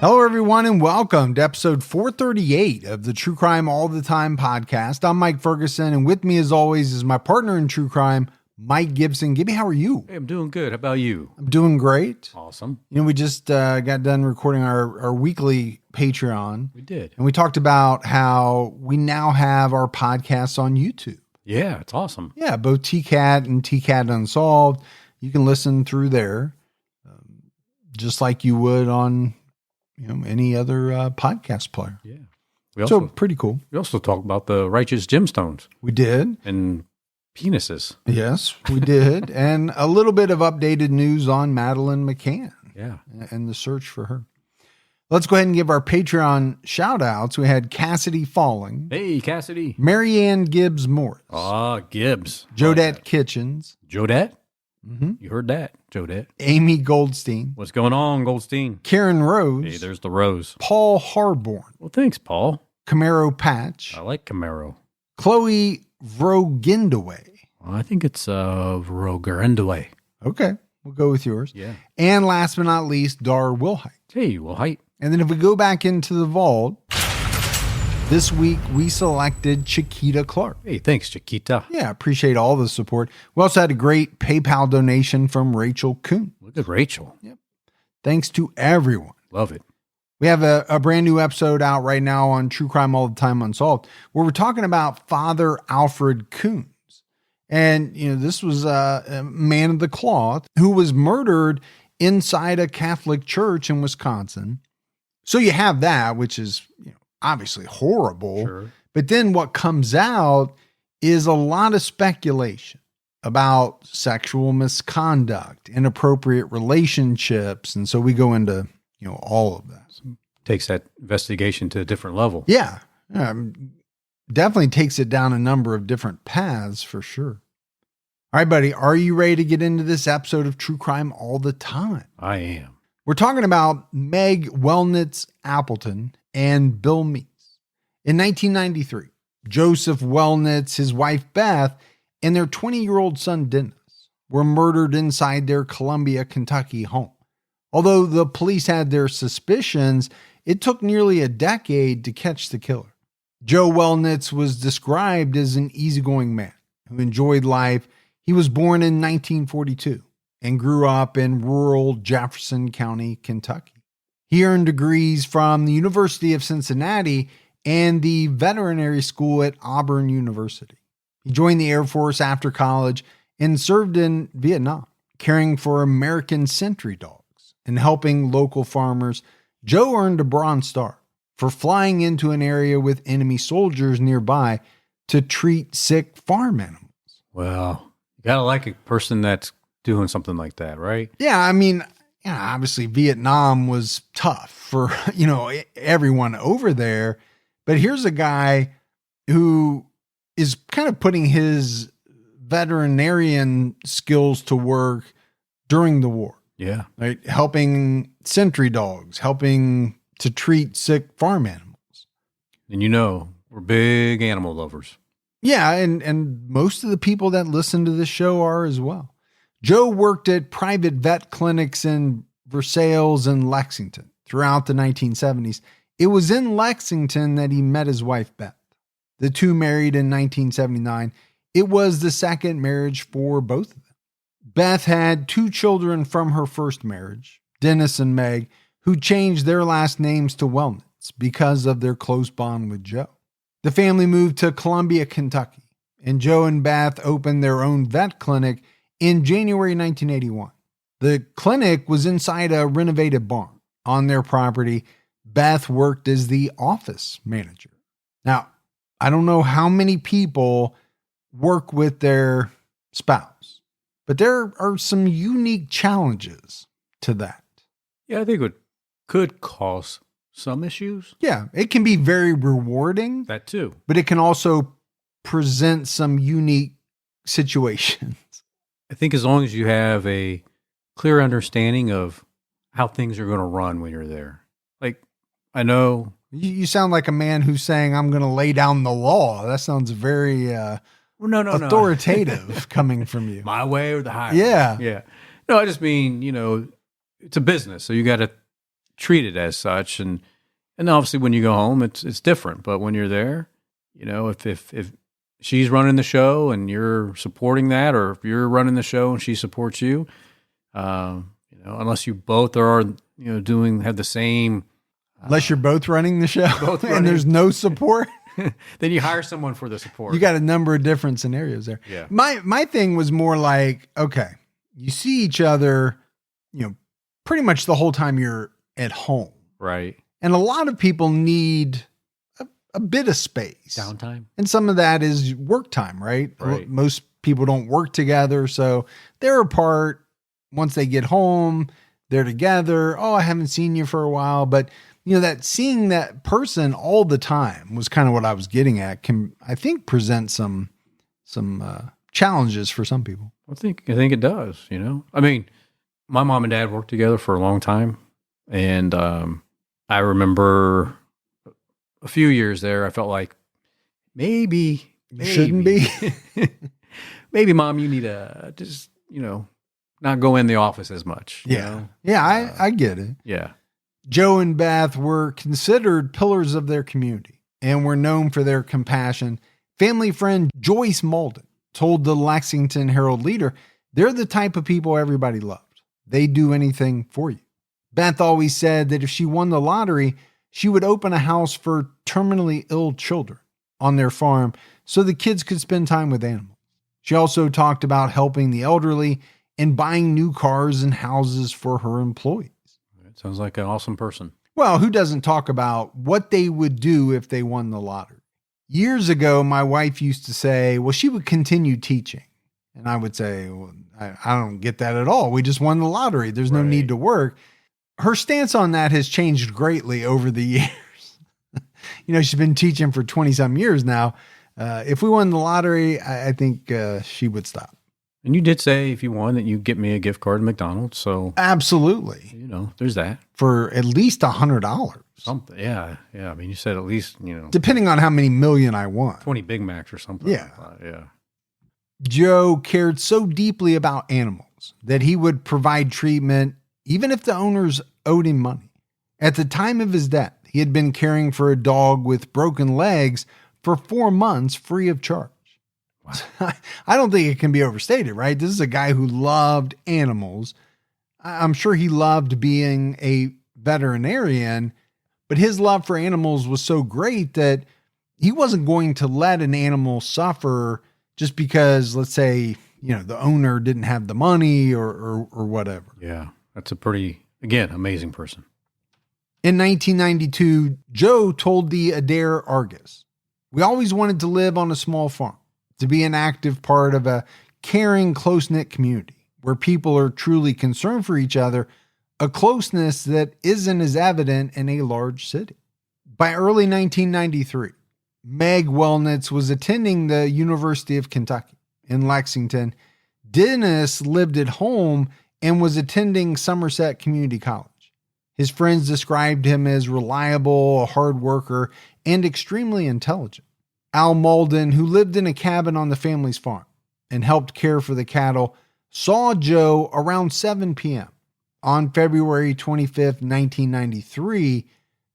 Hello, everyone, and welcome to episode 438 of the True Crime All the Time podcast. I'm Mike Ferguson, and with me, as always, is my partner in true crime, Mike Gibson. Gibby, how are you? Hey, I'm doing good. How about you? I'm doing great. Awesome. You know, we just got done recording our weekly Patreon. We did. And we talked about how we now have our podcasts on YouTube. Yeah, it's awesome. Yeah, both TCAT and TCAT Unsolved. You can listen through there just like you would on any other podcast player. Yeah. So pretty cool. We also talked about the righteous gemstones. We did. And penises. Yes, we did. And a little bit of updated news on Madeleine McCann. Yeah. And the search for her. Let's go ahead and give our Patreon shout outs. We had Cassidy Falling. Hey, Cassidy. Marianne Gibbs Morris. Gibbs. Jodette Kitchens. Jodette? Mm-hmm. You heard that, Jodette. Amy Goldstein. What's going on, Goldstein? Karen Rose. Hey, there's the rose. Paul Harborn. Well, thanks, Paul. Camaro Patch. I like Camaro. Chloe Vrogindaway. Well, I think it's Vrogerendaway. Okay, we'll go with yours. Yeah. And last but not least, Dar Wilhite. Hey, Wilhite. And then if we go back into the vault, this week we selected Chiquita Clark. Hey, thanks, Chiquita. Yeah, appreciate all the support. We also had a great PayPal donation from Rachel Kuhn. Look at Rachel. Yep. Thanks to everyone. Love it. We have a brand new episode out right now on True Crime All the Time Unsolved, where we're talking about Father Alfred Coons. And, this was a man of the cloth who was murdered inside a Catholic church in Wisconsin. So you have that, which is obviously horrible. Sure. But then what comes out is a lot of speculation about sexual misconduct, inappropriate relationships. And so we go into, all of that. Takes that investigation to a different level. Yeah. Definitely takes it down a number of different paths for sure. All right, buddy. Are you ready to get into this episode of True Crime All the Time? I am. We're talking about Meg Wellnitz-Appleton and Bill Meeks. In 1993, Joseph Wellnitz, his wife Beth, and their 20-year-old son Dennis were murdered inside their Columbia, Kentucky home. Although the police had their suspicions, it took nearly a decade to catch the killer. Joe Wellnitz was described as an easygoing man who enjoyed life. He was born in 1942 and grew up in rural Jefferson County, Kentucky. He earned degrees from the University of Cincinnati and the veterinary school at Auburn University. He joined the Air Force after college and served in Vietnam, caring for American sentry dogs and helping local farmers. Joe earned a Bronze Star for flying into an area with enemy soldiers nearby to treat sick farm animals. Well, you gotta like a person that's doing something like that, right? Yeah, I mean, obviously Vietnam was tough for, everyone over there. But here's a guy who is kind of putting his veterinarian skills to work during the war. Yeah. Right? Helping sentry dogs, helping to treat sick farm animals. And we're big animal lovers. Yeah, and most of the people that listen to this show are as well. Joe worked at private vet clinics in Versailles and Lexington throughout the 1970s. It was in Lexington that he met his wife, Beth. The two married in 1979. It was the second marriage for both of them. Beth had 2 children from her first marriage, Dennis and Meg, who changed their last names to Wellnitz because of their close bond with Joe. The family moved to Columbia, Kentucky, and Joe and Beth opened their own vet clinic in January 1981. The clinic was inside a renovated barn on their property. Beth worked as the office manager. Now, I don't know how many people work with their spouse, but there are some unique challenges to that. Yeah, I think it could cause some issues. Yeah, it can be very rewarding. That too. But it can also present some unique situations. I think as long as you have a clear understanding of how things are going to run when you're there. Like, I know. You sound like a man who's saying, I'm going to lay down the law. That sounds very authoritative coming from you. My way or the highway. Yeah. Yeah. No, I just mean, it's a business. So you got to treat it as such. And obviously when you go home, it's different. But when you're there, if she's running the show and you're supporting that, or if you're running the show and she supports you, unless you both are, have the same. Unless you're both running the show and there's no support. Then you hire someone for the support. You got a number of different scenarios there. Yeah. My thing was more like, okay, you see each other, pretty much the whole time you're at home. Right. And a lot of people need a bit of space. Downtime. And some of that is work time, right? Right. Most people don't work together. So they're apart. Once they get home, they're together. Oh, I haven't seen you for a while. But that seeing that person all the time was kind of what I was getting at, can, I think, present some challenges for some people. I think it does, I mean, my mom and dad worked together for a long time. And I remember a few years there, I felt like maybe Shouldn't be. maybe mom, you need to just, not go in the office as much. Yeah. Yeah. I get it. Yeah. Joe and Beth were considered pillars of their community and were known for their compassion. Family friend Joyce Malden told the Lexington Herald-Leader, they're the type of people everybody loved. They do anything for you. Beth always said that if she won the lottery, she would open a house for terminally ill children on their farm so the kids could spend time with animals. She also talked about helping the elderly and buying new cars and houses for her employees. Sounds like an awesome person. Well, who doesn't talk about what they would do if they won the lottery? Years ago, my wife used to say, well, she would continue teaching. And I would say, well, I don't get that at all. We just won the lottery. There's no need to work. Her stance on that has changed greatly over the years. She's been teaching for 20 some years now. If we won the lottery, I think she would stop. And you did say if you won that you get me a gift card at McDonald's. So absolutely, there's that for at least $100. Something, yeah. I mean, you said at least, depending on how many million I want, 20 Big Macs or something. Yeah, like that. Yeah. Joe cared so deeply about animals that he would provide treatment even if the owners owed him money. At the time of his death, he had been caring for a dog with broken legs for 4 months free of charge. Wow. I don't think it can be overstated, right? This is a guy who loved animals. I'm sure he loved being a veterinarian, but his love for animals was so great that he wasn't going to let an animal suffer just because, let's say, the owner didn't have the money or whatever. Yeah, that's a pretty, again, amazing person. In 1992, Joe told the Adair Argus, we always wanted to live on a small farm, to be an active part of a caring, close-knit community where people are truly concerned for each other, a closeness that isn't as evident in a large city. By early 1993, Meg Wellnitz was attending the University of Kentucky in Lexington. Dennis lived at home and was attending Somerset Community College. His friends described him as reliable, a hard worker, and extremely intelligent. Al Malden, who lived in a cabin on the family's farm and helped care for the cattle, saw Joe around 7 p.m. On February 25th, 1993.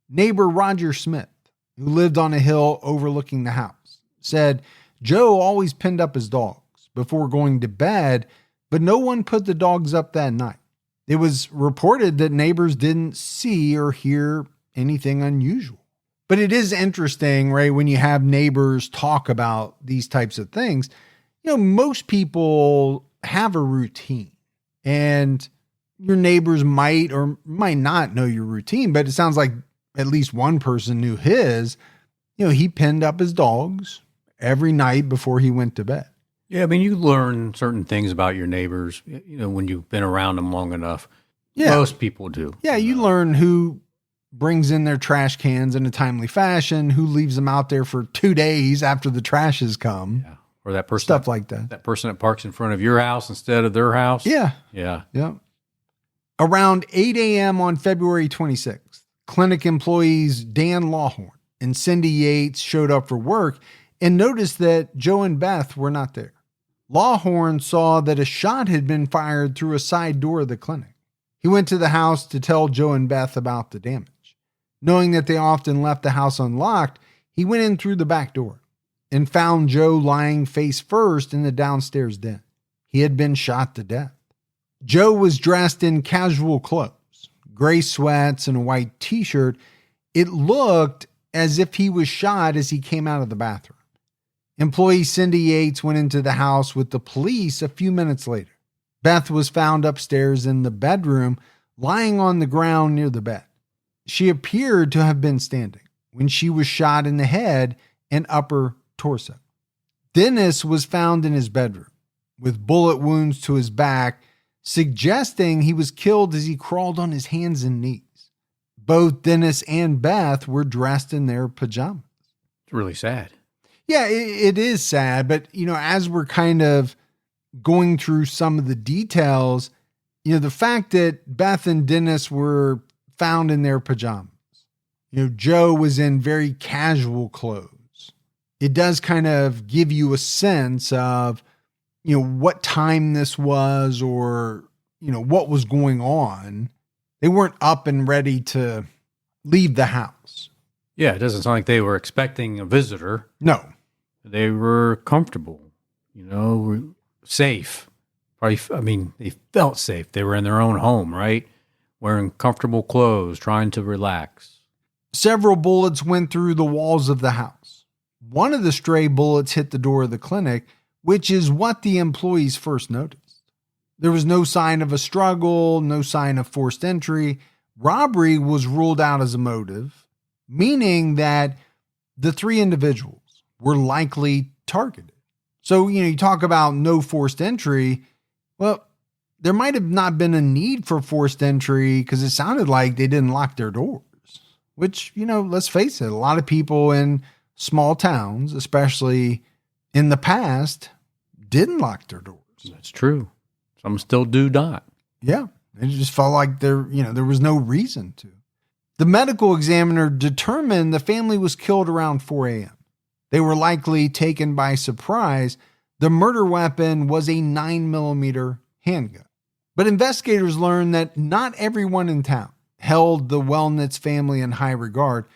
Neighbor Roger Smith, who lived on a hill overlooking the house, said Joe always pinned up his dogs before going to bed, but no one put the dogs up that night. It was reported that neighbors didn't see or hear anything unusual. But it is interesting, right, when you have neighbors talk about these types of things. Most people have a routine, and your neighbors might or might not know your routine, but it sounds like at least one person knew his. He pinned up his dogs every night before he went to bed. Yeah, I mean, you learn certain things about your neighbors, when you've been around them long enough. Yeah. Most people do. Yeah, you learn who brings in their trash cans in a timely fashion, who leaves them out there for 2 days after the trash has come. Yeah. Or that person. Stuff like that. That person that parks in front of your house instead of their house. Yeah. Yeah. Yeah. Around 8 a.m. on February 26th, clinic employees Dan Lawhorn and Cindy Yates showed up for work and noticed that Joe and Beth were not there. Lawhorn saw that a shot had been fired through a side door of the clinic. He went to the house to tell Joe and Beth about the damage. Knowing that they often left the house unlocked, he went in through the back door and found Joe lying face first in the downstairs den. He had been shot to death. Joe was dressed in casual clothes, gray sweats and a white t-shirt. It looked as if he was shot as he came out of the bathroom. Employee Cindy Yates went into the house with the police a few minutes later. Beth was found upstairs in the bedroom, lying on the ground near the bed. She appeared to have been standing when she was shot in the head and upper torso. Dennis was found in his bedroom with bullet wounds to his back, suggesting he was killed as he crawled on his hands and knees. Both Dennis and Beth were dressed in their pajamas. It's really sad. Yeah, it is sad. But, as we're kind of going through some of the details, the fact that Beth and Dennis were found in their pajamas, Joe was in very casual clothes. It does kind of give you a sense of, what time this was or, what was going on. They weren't up and ready to leave the house. Yeah, it doesn't sound like they were expecting a visitor. No. They were comfortable, safe. Probably, they felt safe. They were in their own home, right? Wearing comfortable clothes, trying to relax. Several bullets went through the walls of the house. One of the stray bullets hit the door of the clinic, which is what the employees first noticed. There was no sign of a struggle, no sign of forced entry. Robbery was ruled out as a motive, meaning that the three individuals were likely targeted. So, you talk about no forced entry. Well, there might have not been a need for forced entry because it sounded like they didn't lock their doors, which, let's face it, a lot of people in small towns, especially in the past, didn't lock their doors. That's true. Some still do not. Yeah. It just felt like there was no reason to. The medical examiner determined the family was killed around 4 a.m. They were likely taken by surprise. The murder weapon was a 9mm handgun. But investigators learned that not everyone in town held the Wellnitz family in high regard.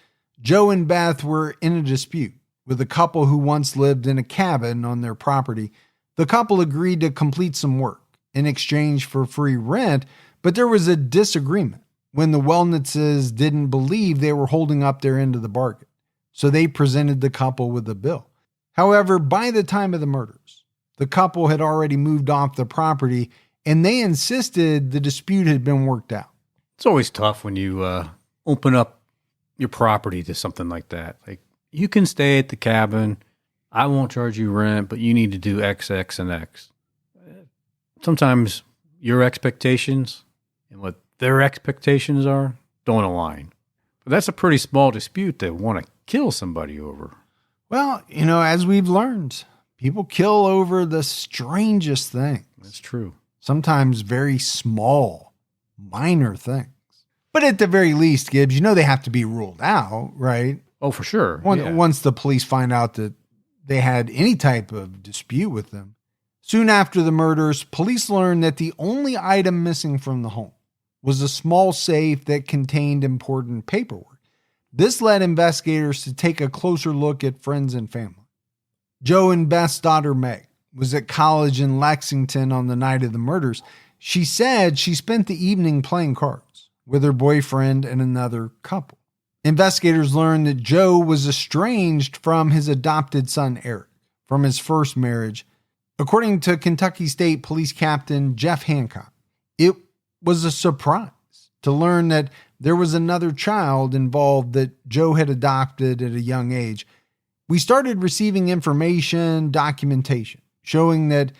Joe and Beth were in a dispute with a couple who once lived in a cabin on their property. The couple agreed to complete some work in exchange for free rent, but there was a disagreement when the Wellnitzes didn't believe they were holding up their end of the bargain. So they presented the couple with a bill. However, by the time of the murders, the couple had already moved off the property and they insisted the dispute had been worked out. It's always tough when you open up your property to something like that. Like, you can stay at the cabin. I won't charge you rent, but you need to do X, X, and X. Sometimes your expectations and what their expectations are don't align. But that's a pretty small dispute to want to kill somebody over. Well, as we've learned, people kill over the strangest things. That's true. Sometimes very small, minor things. But at the very least, Gibbs, they have to be ruled out, right? Oh, for sure. Once the police find out that they had any type of dispute with them. Soon after the murders, police learned that the only item missing from the home was a small safe that contained important paperwork. This led investigators to take a closer look at friends and family. Joe and Beth's daughter, Meg, was at college in Lexington on the night of the murders. She said she spent the evening playing cards with her boyfriend and another couple. Investigators learned that Joe was estranged from his adopted son, Eric, from his first marriage. According to Kentucky State Police Captain Jeff Hancock, it was a surprise to learn that there was another child involved that Joe had adopted at a young age. We started receiving information, documentation, showing that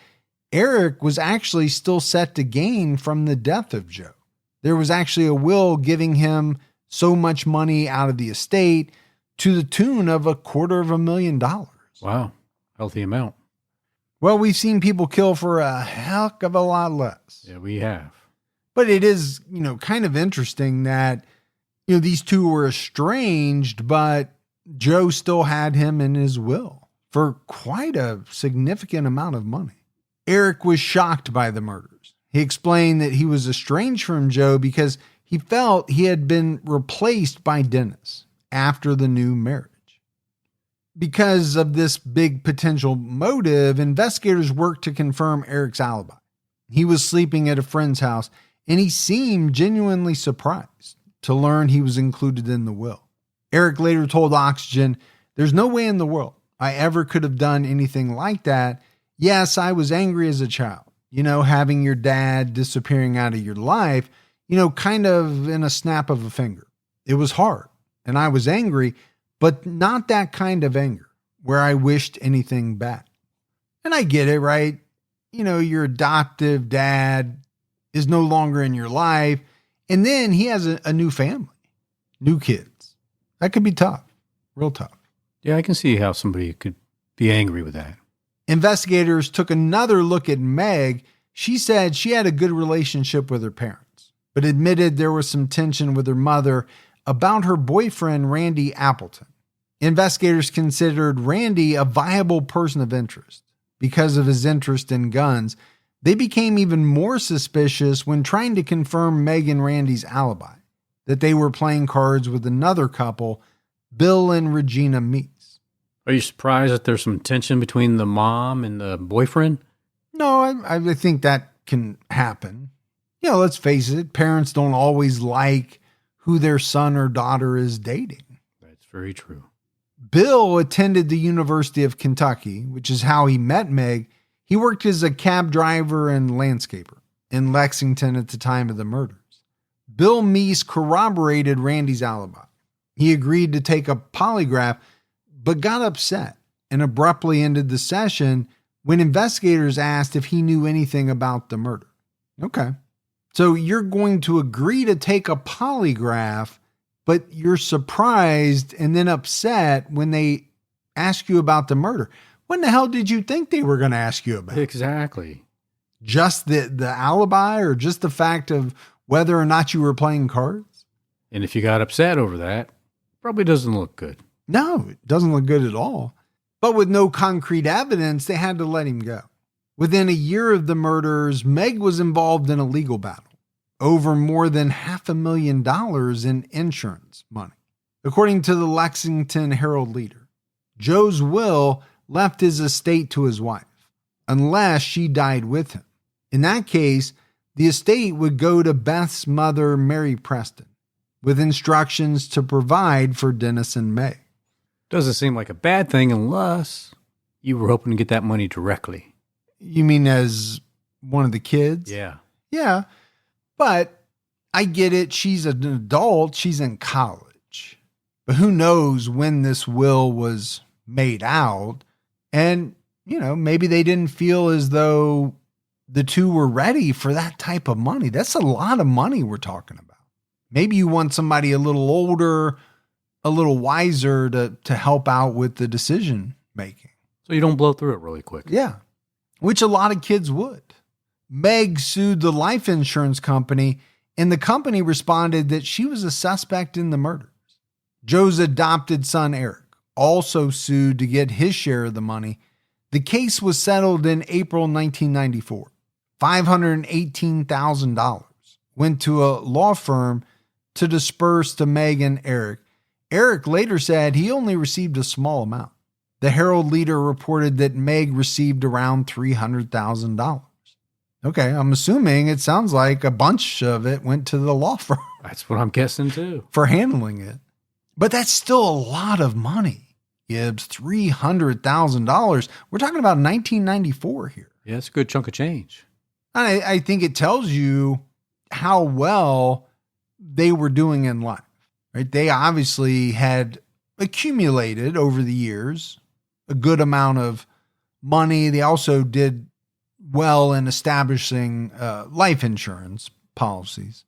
Eric was actually still set to gain from the death of Joe. There was actually a will giving him so much money out of the estate to the tune of $250,000. Wow. Healthy amount. Well, we've seen people kill for a heck of a lot less. Yeah, we have. But it is, kind of interesting that, these two were estranged, but Joe still had him in his will for quite a significant amount of money. Eric was shocked by the murders. He explained that he was estranged from Joe because he felt he had been replaced by Dennis after the new marriage. Because of this big potential motive, investigators worked to confirm Eric's alibi. He was sleeping at a friend's house, and he seemed genuinely surprised to learn he was included in the will. Eric later told Oxygen, "There's no way in the world I ever could have done anything like that. Yes, I was angry as a child. Having your dad disappearing out of your life, kind of in a snap of a finger. It was hard, and I was angry, but not that kind of anger where I wished anything bad." And I get it, right? Your adoptive dad is no longer in your life, and then he has a new family, new kids. That could be tough, real tough. Yeah, I can see how somebody could be angry with that. Investigators took another look at Meg. She said she had a good relationship with her parents, but admitted there was some tension with her mother about her boyfriend, Randy Appleton. Investigators considered Randy a viable person of interest. Because of his interest in guns, they became even more suspicious when trying to confirm Meg and Randy's alibi, that they were playing cards with another couple, Bill and Regina Meece. Are you surprised that there's some tension between the mom and the boyfriend? No, I think that can happen. Let's face it, parents don't always like who their son or daughter is dating. That's very true. Bill attended the University of Kentucky, which is how he met Meg. He worked as a cab driver and landscaper in Lexington at the time of the murders. Bill Meeks corroborated Randy's alibi. He agreed to take a polygraph, but got upset and abruptly ended the session when investigators asked if he knew anything about the murder. Okay. So you're going to agree to take a polygraph, but you're surprised and then upset when they ask you about the murder. What in the hell did you think they were going to ask you about? Exactly. Just the alibi, or just the fact of whether or not you were playing cards? And if you got upset over that, probably doesn't look good. No, it doesn't look good at all. But with no concrete evidence, they had to let him go. Within a year of the murders, Meg was involved in a legal battle over more than $500,000 in insurance money. According to the Lexington Herald-Leader, Joe's will left his estate to his wife, unless she died with him. In that case, the estate would go to Beth's mother, Mary Preston, with instructions to provide for Dennis and Meg. Doesn't seem like a bad thing unless you were hoping to get that money directly. You mean as one of the kids? Yeah. Yeah. But I get it. She's an adult. She's in college. But who knows when this will was made out. And, maybe they didn't feel as though the two were ready for that type of money. That's a lot of money we're talking about. Maybe you want somebody a little older, a little wiser to help out with the decision making. So you don't blow through it really quick. Yeah, which a lot of kids would. Meg sued the life insurance company, and the company responded that she was a suspect in the murders. Joe's adopted son, Eric, also sued to get his share of the money. The case was settled in April 1994. $518,000 went to a law firm to disperse to Meg and Eric. Eric later said he only received a small amount. The Herald-Leader reported that Meg received around $300,000. Okay, I'm assuming it sounds like a bunch of it went to the law firm. That's what I'm guessing too. For handling it. But that's still a lot of money. Gibbs, $300,000. We're talking about 1994 here. Yeah, it's a good chunk of change. And I think it tells you how well they were doing in life, right? They obviously had accumulated over the years a good amount of money. They also did well in establishing life insurance policies.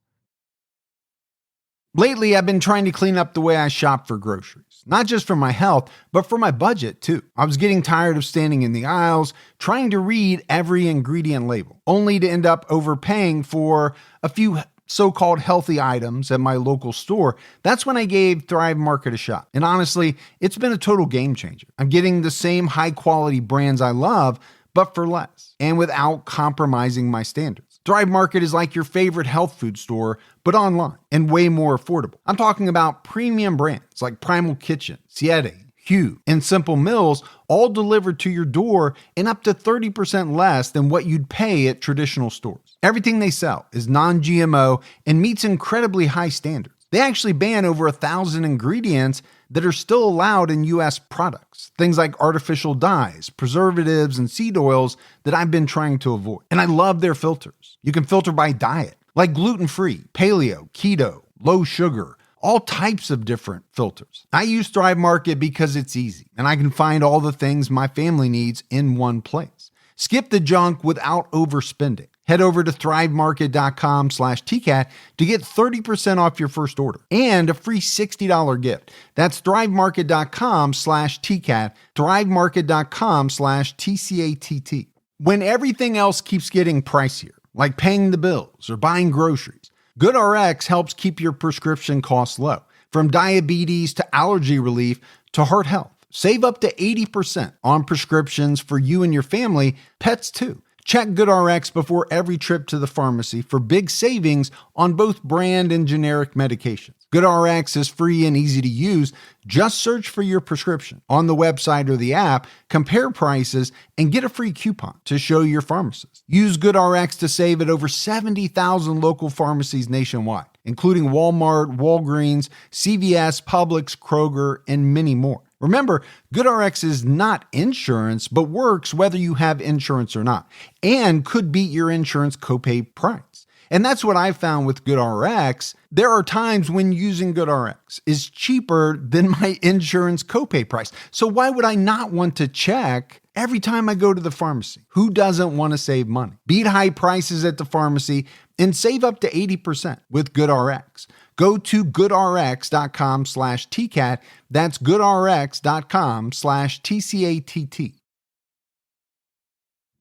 Lately, I've been trying to clean up the way I shop for groceries, not just for my health, but for my budget too. I was getting tired of standing in the aisles, trying to read every ingredient label, only to end up overpaying for a few so-called healthy items at my local store. That's when I gave Thrive Market a shot. And honestly, it's been a total game changer. I'm getting the same high-quality brands I love, but for less and without compromising my standards. Thrive Market is like your favorite health food store, but online and way more affordable. I'm talking about premium brands like Primal Kitchen, Siete, Hue, and Simple Mills, all delivered to your door and up to 30% less than what you'd pay at traditional stores. Everything they sell is non-GMO and meets incredibly high standards. They actually ban over 1,000 ingredients that are still allowed in U.S. products. Things like artificial dyes, preservatives, and seed oils that I've been trying to avoid. And I love their filters. You can filter by diet, like gluten-free, paleo, keto, low sugar, all types of different filters. I use Thrive Market because it's easy, and I can find all the things my family needs in one place. Skip the junk without overspending. Head over to thrivemarket.com/TCAT to get 30% off your first order and a free $60 gift. That's thrivemarket.com/TCAT, thrivemarket.com/TCATT. When everything else keeps getting pricier, like paying the bills or buying groceries, GoodRx helps keep your prescription costs low. From diabetes to allergy relief to heart health. Save up to 80% on prescriptions for you and your family, pets too. Check GoodRx before every trip to the pharmacy for big savings on both brand and generic medications. GoodRx is free and easy to use. Just search for your prescription on the website or the app, compare prices, and get a free coupon to show your pharmacist. Use GoodRx to save at over 70,000 local pharmacies nationwide, including Walmart, Walgreens, CVS, Publix, Kroger, and many more. Remember, GoodRx is not insurance, but works whether you have insurance or not, and could beat your insurance copay price. And that's what I found with GoodRx. There are times when using GoodRx is cheaper than my insurance copay price. So why would I not want to check every time I go to the pharmacy? Who doesn't want to save money? Beat high prices at the pharmacy and save up to 80% with GoodRx. Go to goodrx.com/TCAT. That's goodrx.com/TCATT.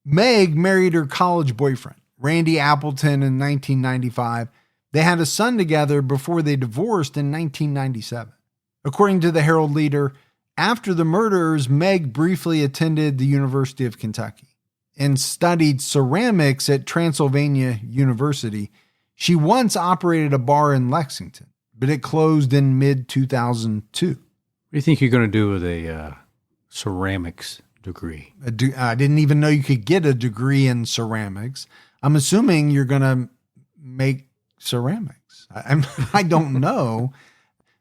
Meg married her college boyfriend, Randy Appleton, in 1995. They had a son together before they divorced in 1997. According to the Herald Leader, after the murders, Meg briefly attended the University of Kentucky and studied ceramics at Transylvania University. She once operated a bar in Lexington, but it closed in mid-2002. What do you think you're going to do with a ceramics degree? I didn't even know you could get a degree in ceramics. I'm assuming you're going to make ceramics. I don't know.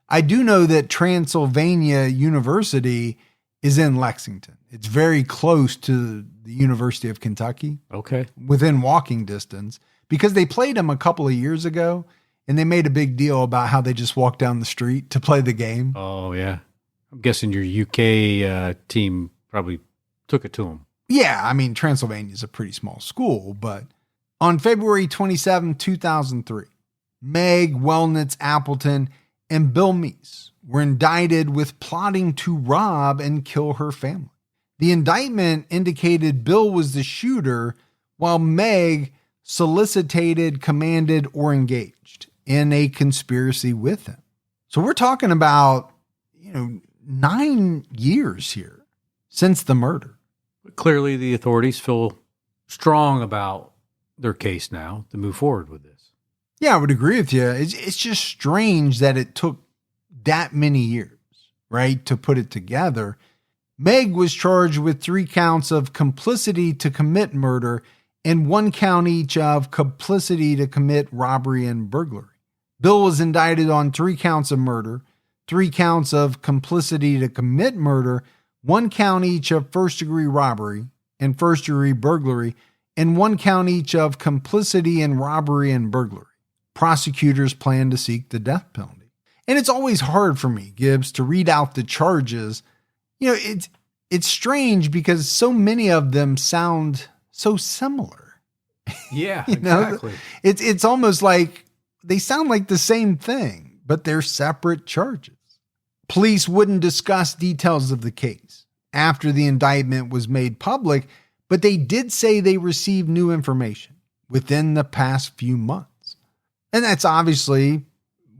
I do know that Transylvania University is in Lexington. It's very close to the University of Kentucky. Okay. Within walking distance. Because they played them a couple of years ago, and they made a big deal about how they just walked down the street to play the game. Oh, yeah. I'm guessing your UK team probably took it to them. Yeah, I mean, Transylvania is a pretty small school, but on February 27, 2003, Meg Wellnitz-Appleton and Bill Meeks were indicted with plotting to rob and kill her family. The indictment indicated Bill was the shooter, while Meg solicited, commanded, or engaged in a conspiracy with him. So we're talking about, 9 years here since the murder. But clearly the authorities feel strong about their case now to move forward with this. Yeah, I would agree with you. It's just strange that it took that many years, right, to put it together. Meg was charged with 3 counts of complicity to commit murder and 1 count each of complicity to commit robbery and burglary. Bill was indicted on 3 counts of murder, 3 counts of complicity to commit murder, 1 count each of first-degree robbery and first-degree burglary, and 1 count each of complicity in robbery and burglary. Prosecutors plan to seek the death penalty. And it's always hard for me, Gibbs, to read out the charges. It's strange because so many of them sound so similar. Yeah, exactly. It's almost like they sound like the same thing, but they're separate charges. Police wouldn't discuss details of the case after the indictment was made public, but they did say they received new information within the past few months. And that's obviously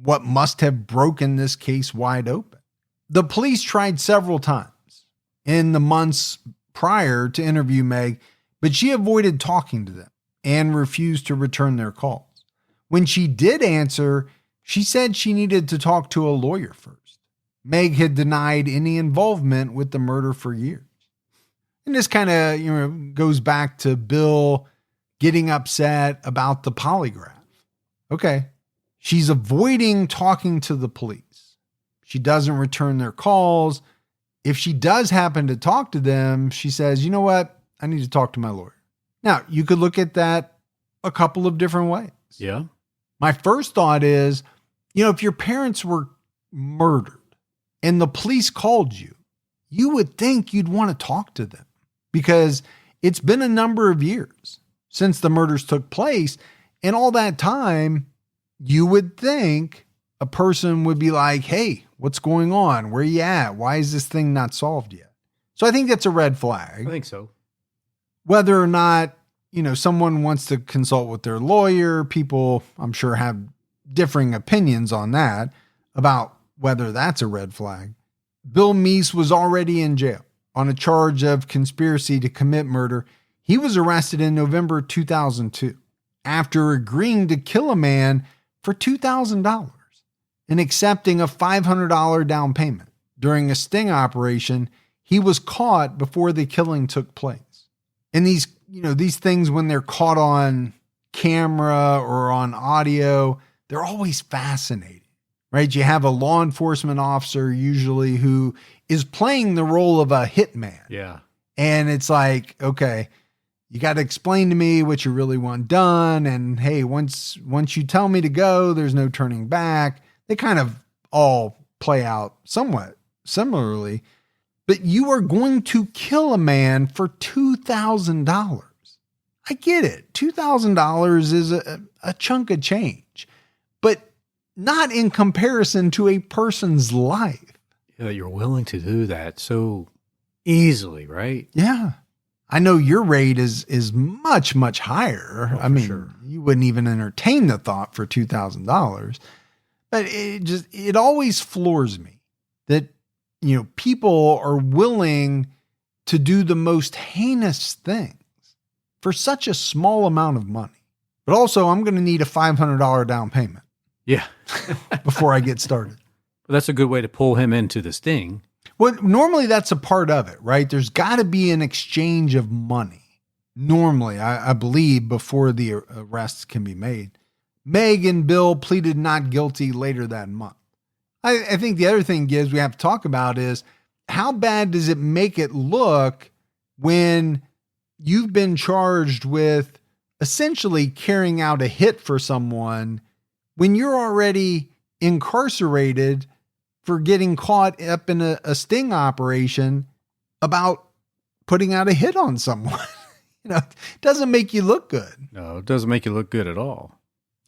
what must have broken this case wide open. The police tried several times in the months prior to interview Meg, but she avoided talking to them and refused to return their calls. When she did answer, she said she needed to talk to a lawyer first. Meg had denied any involvement with the murder for years. And this kind of, goes back to Bill getting upset about the polygraph. Okay. She's avoiding talking to the police. She doesn't return their calls. If she does happen to talk to them, she says, you know what? I need to talk to my lawyer. Now, you could look at that a couple of different ways. Yeah. My first thought is, if your parents were murdered and the police called you, you would think you'd want to talk to them because it's been a number of years since the murders took place. And all that time, you would think a person would be like, hey, what's going on? Where are you at? Why is this thing not solved yet? So I think that's a red flag. I think so. Whether or not, someone wants to consult with their lawyer, people, I'm sure, have differing opinions on that about whether that's a red flag. Bill Meece was already in jail on a charge of conspiracy to commit murder. He was arrested in November 2002 after agreeing to kill a man for $2,000 and accepting a $500 down payment. During a sting operation, he was caught before the killing took place. And these things, when they're caught on camera or on audio, they're always fascinating, right? You have a law enforcement officer usually who is playing the role of a hitman. Yeah. And it's like, okay, you got to explain to me what you really want done. And hey, once you tell me to go, there's no turning back. They kind of all play out somewhat similarly. But you are going to kill a man for $2,000. I get it. $2,000 is a chunk of change, but not in comparison to a person's life. Yeah, you're willing to do that so easily, right? Yeah. I know your rate is much, much higher. Oh, I mean, sure. You wouldn't even entertain the thought for $2,000. But it always floors me that, people are willing to do the most heinous things for such a small amount of money. But also, I'm going to need a $500 down payment. Yeah. Before I get started. That's a good way to pull him into the sting. Well, normally that's a part of it, right? There's got to be an exchange of money. Normally, I believe, before the arrests can be made. Meg and Bill pleaded not guilty later that month. I think the other thing we have to talk about is how bad does it make it look when you've been charged with essentially carrying out a hit for someone when you're already incarcerated for getting caught up in a sting operation about putting out a hit on someone? It doesn't make you look good. No, it doesn't make you look good at all.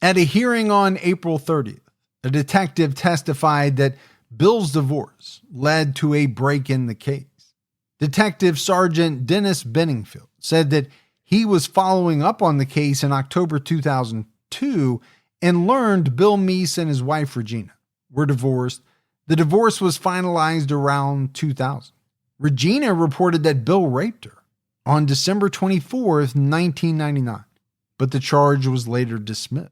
At a hearing on April 30th, a detective testified that Bill's divorce led to a break in the case. Detective Sergeant Dennis Benningfield said that he was following up on the case in October 2002 and learned Bill Meece and his wife Regina were divorced. The divorce was finalized around 2000. Regina reported that Bill raped her on December 24th, 1999, but the charge was later dismissed.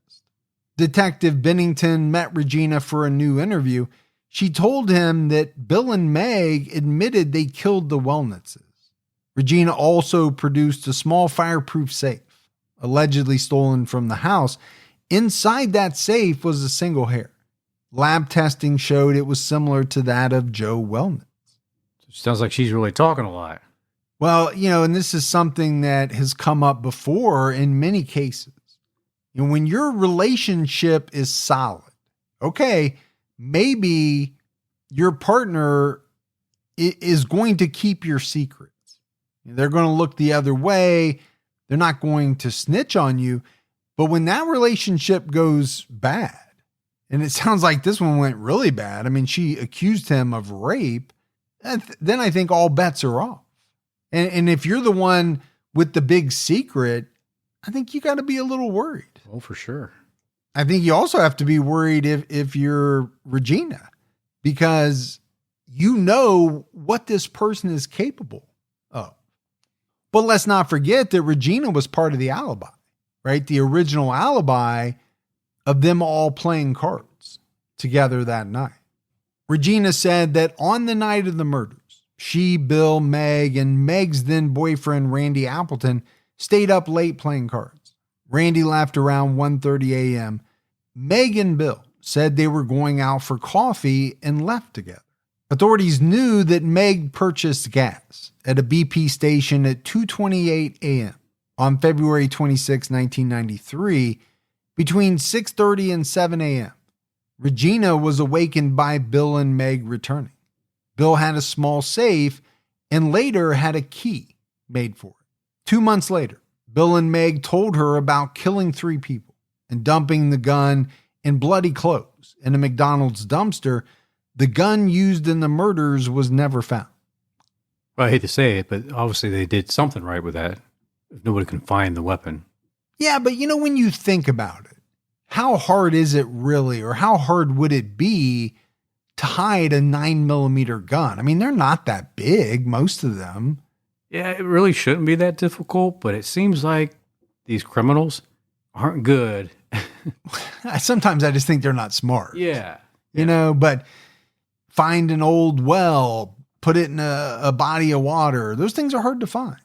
Detective Bennington met Regina for a new interview. She told him that Bill and Meg admitted they killed the Wellnitzes. Regina also produced a small fireproof safe, allegedly stolen from the house. Inside that safe was a single hair. Lab testing showed it was similar to that of Joe Wellnitz. Sounds like she's really talking a lot. Well, and this is something that has come up before in many cases. When your relationship is solid, okay, maybe your partner is going to keep your secrets. They're going to look the other way. They're not going to snitch on you. But when that relationship goes bad, and it sounds like this one went really bad. I mean, she accused him of rape. Then I think all bets are off. And if you're the one with the big secret, I think you got to be a little worried. Oh, for sure. I think you also have to be worried if you're Regina, because you know what this person is capable of. But let's not forget that Regina was part of the alibi, right? The original alibi of them all playing cards together that night. Regina said that on the night of the murders, she, Bill, Meg, and Meg's then boyfriend, Randy Appleton, stayed up late playing cards. Randy left around 1:30 a.m. Meg and Bill said they were going out for coffee and left together. Authorities knew that Meg purchased gas at a BP station at 2:28 a.m. on February 26, 1993, between 6:30 and 7 a.m. Regina was awakened by Bill and Meg returning. Bill had a small safe and later had a key made for it. 2 months later, Bill and Meg told her about killing 3 people and dumping the gun and bloody clothes in a McDonald's dumpster. The gun used in the murders was never found. Well, I hate to say it, but obviously they did something right with that. If nobody can find the weapon. Yeah, but when you think about it, how hard is it really, or how hard would it be to hide a 9mm gun? I mean, they're not that big, most of them. Yeah, it really shouldn't be that difficult, but it seems like these criminals aren't good. Sometimes I just think they're not smart. Yeah. But find an old well, put it in a body of water. Those things are hard to find.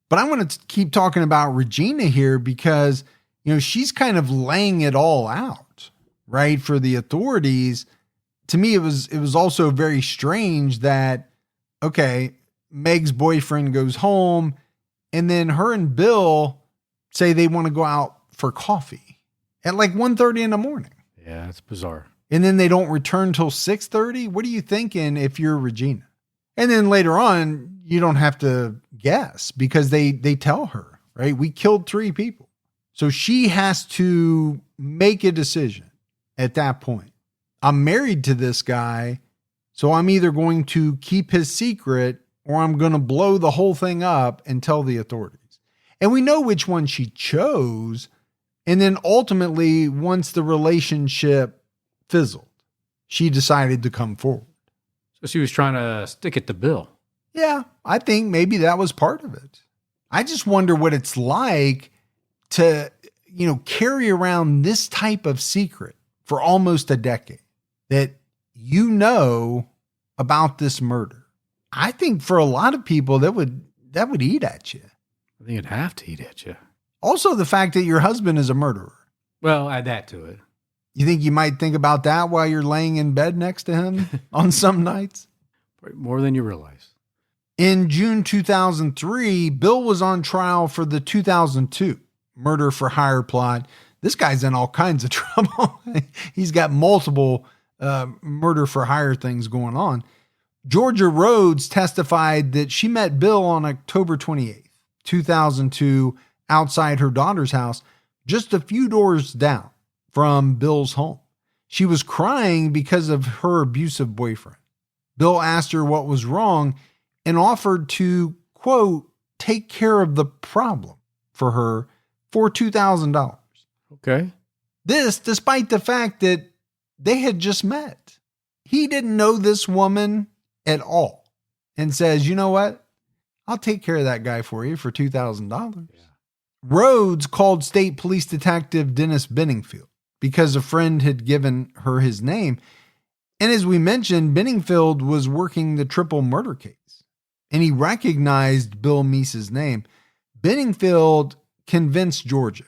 But I want to keep talking about Regina here because, she's kind of laying it all out, right, for the authorities. To me, it was also very strange that, okay, Meg's boyfriend goes home and then her and Bill say they want to go out for coffee at like 1:30 in the morning. Yeah, it's bizarre. And then they don't return till 6:30. What are you thinking if you're Regina? And then later on, you don't have to guess because they tell her, right? We killed 3 people. So she has to make a decision at that point. I'm married to this guy, so I'm either going to keep his secret or I'm going to blow the whole thing up and tell the authorities. And we know which one she chose. And then ultimately, once the relationship fizzled, she decided to come forward. So she was trying to stick it to Bill. Yeah, I think maybe that was part of it. I just wonder what it's like to, carry around this type of secret for almost a decade that about this murder. I think for a lot of people that would eat at you. I think it'd have to eat at you. Also, the fact that your husband is a murderer. Well, add that to it. You think you might think about that while you're laying in bed next to him on some nights? More than you realize. In June 2003, Bill was on trial for the 2002 murder for hire plot. This guy's in all kinds of trouble. He's got multiple murder for hire things going on. Georgia Rhodes testified that she met Bill on October 28th, 2002, outside her daughter's house, just a few doors down from Bill's home. She was crying because of her abusive boyfriend. Bill asked her what was wrong and offered to, quote, take care of the problem for her for $2,000. Okay. This despite the fact that they had just met. He didn't know this woman at all and says, you know what? I'll take care of that guy for you for $2,000. Yeah. Rhodes called State Police Detective Dennis Benningfield because a friend had given her his name. And as we mentioned, Benningfield was working the triple murder case and he recognized Bill Meece's name. Benningfield convinced Georgia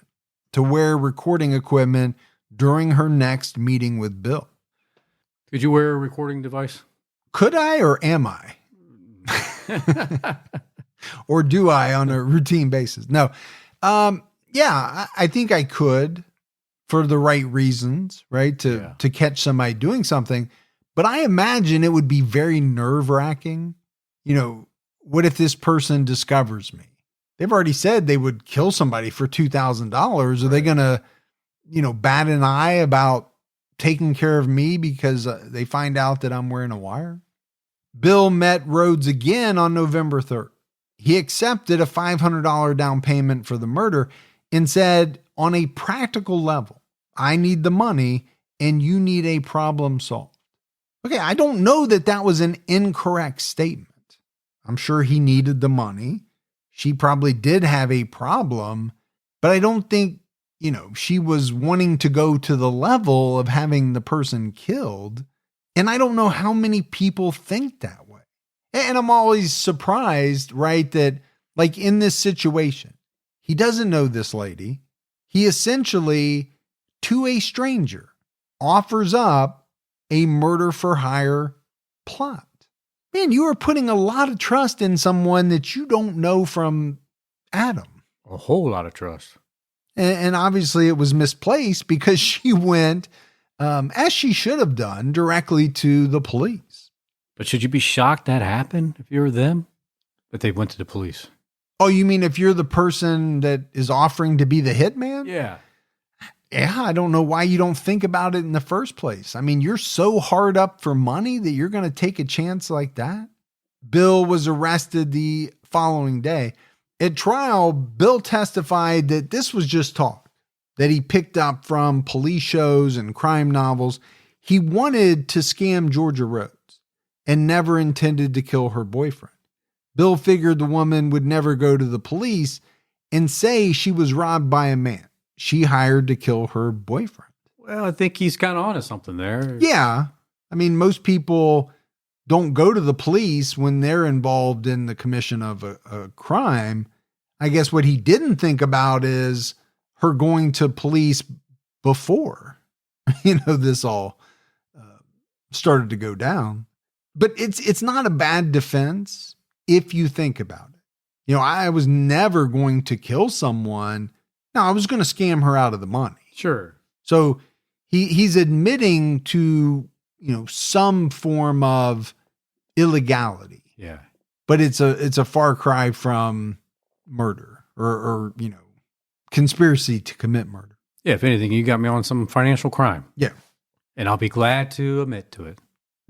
to wear recording equipment during her next meeting with Bill. Could you wear a recording device? Could I or am I? Or do I on a routine basis? No. Yeah, I think I could for the right reasons, right? To catch somebody doing something. But I imagine it would be very nerve-wracking. What if this person discovers me? They've already said they would kill somebody for $2,000. Are they going to, bat an eye about taking care of me because they find out that I'm wearing a wire? Bill met Rhodes again on November 3rd. He accepted a $500 down payment for the murder and said, on a practical level, I need the money and you need a problem solved. Okay, I don't know that was an incorrect statement. I'm sure he needed the money. She probably did have a problem, But I don't think, she was wanting to go to the level of having the person killed. And I don't know how many people think that way. And I'm always surprised, right, that like in this situation, he doesn't know this lady. He essentially, to a stranger, offers up a murder for hire plot. Man, you are putting a lot of trust in someone that you don't know from Adam. A whole lot of trust. And obviously it was misplaced because she went, as she should have done, directly to the police. But should you be shocked that happened if you were them? That they went to the police? Oh, you mean if you're the person that is offering to be the hitman? Yeah. Yeah, I don't know why you don't think about it in the first place. I mean, you're so hard up for money that you're going to take a chance like that. Bill was arrested the following day. At trial, Bill testified that this was just talk that he picked up from police shows and crime novels. He wanted to scam Georgia Rhodes and never intended to kill her boyfriend. Bill figured the woman would never go to the police and say she was robbed by a man she hired to kill her boyfriend. Well, I think he's kind of onto something there. Yeah. I mean, most people don't go to the police when they're involved in the commission of a crime. I guess what he didn't think about is her going to police before, this all started to go down. But it's not a bad defense if you think about it. I was never going to kill someone. No, I was going to scam her out of the money. Sure. So he's admitting to, some form of illegality. Yeah. But it's a far cry from murder or conspiracy to commit murder. Yeah, if anything, you got me on some financial crime. Yeah. And I'll be glad to admit to it.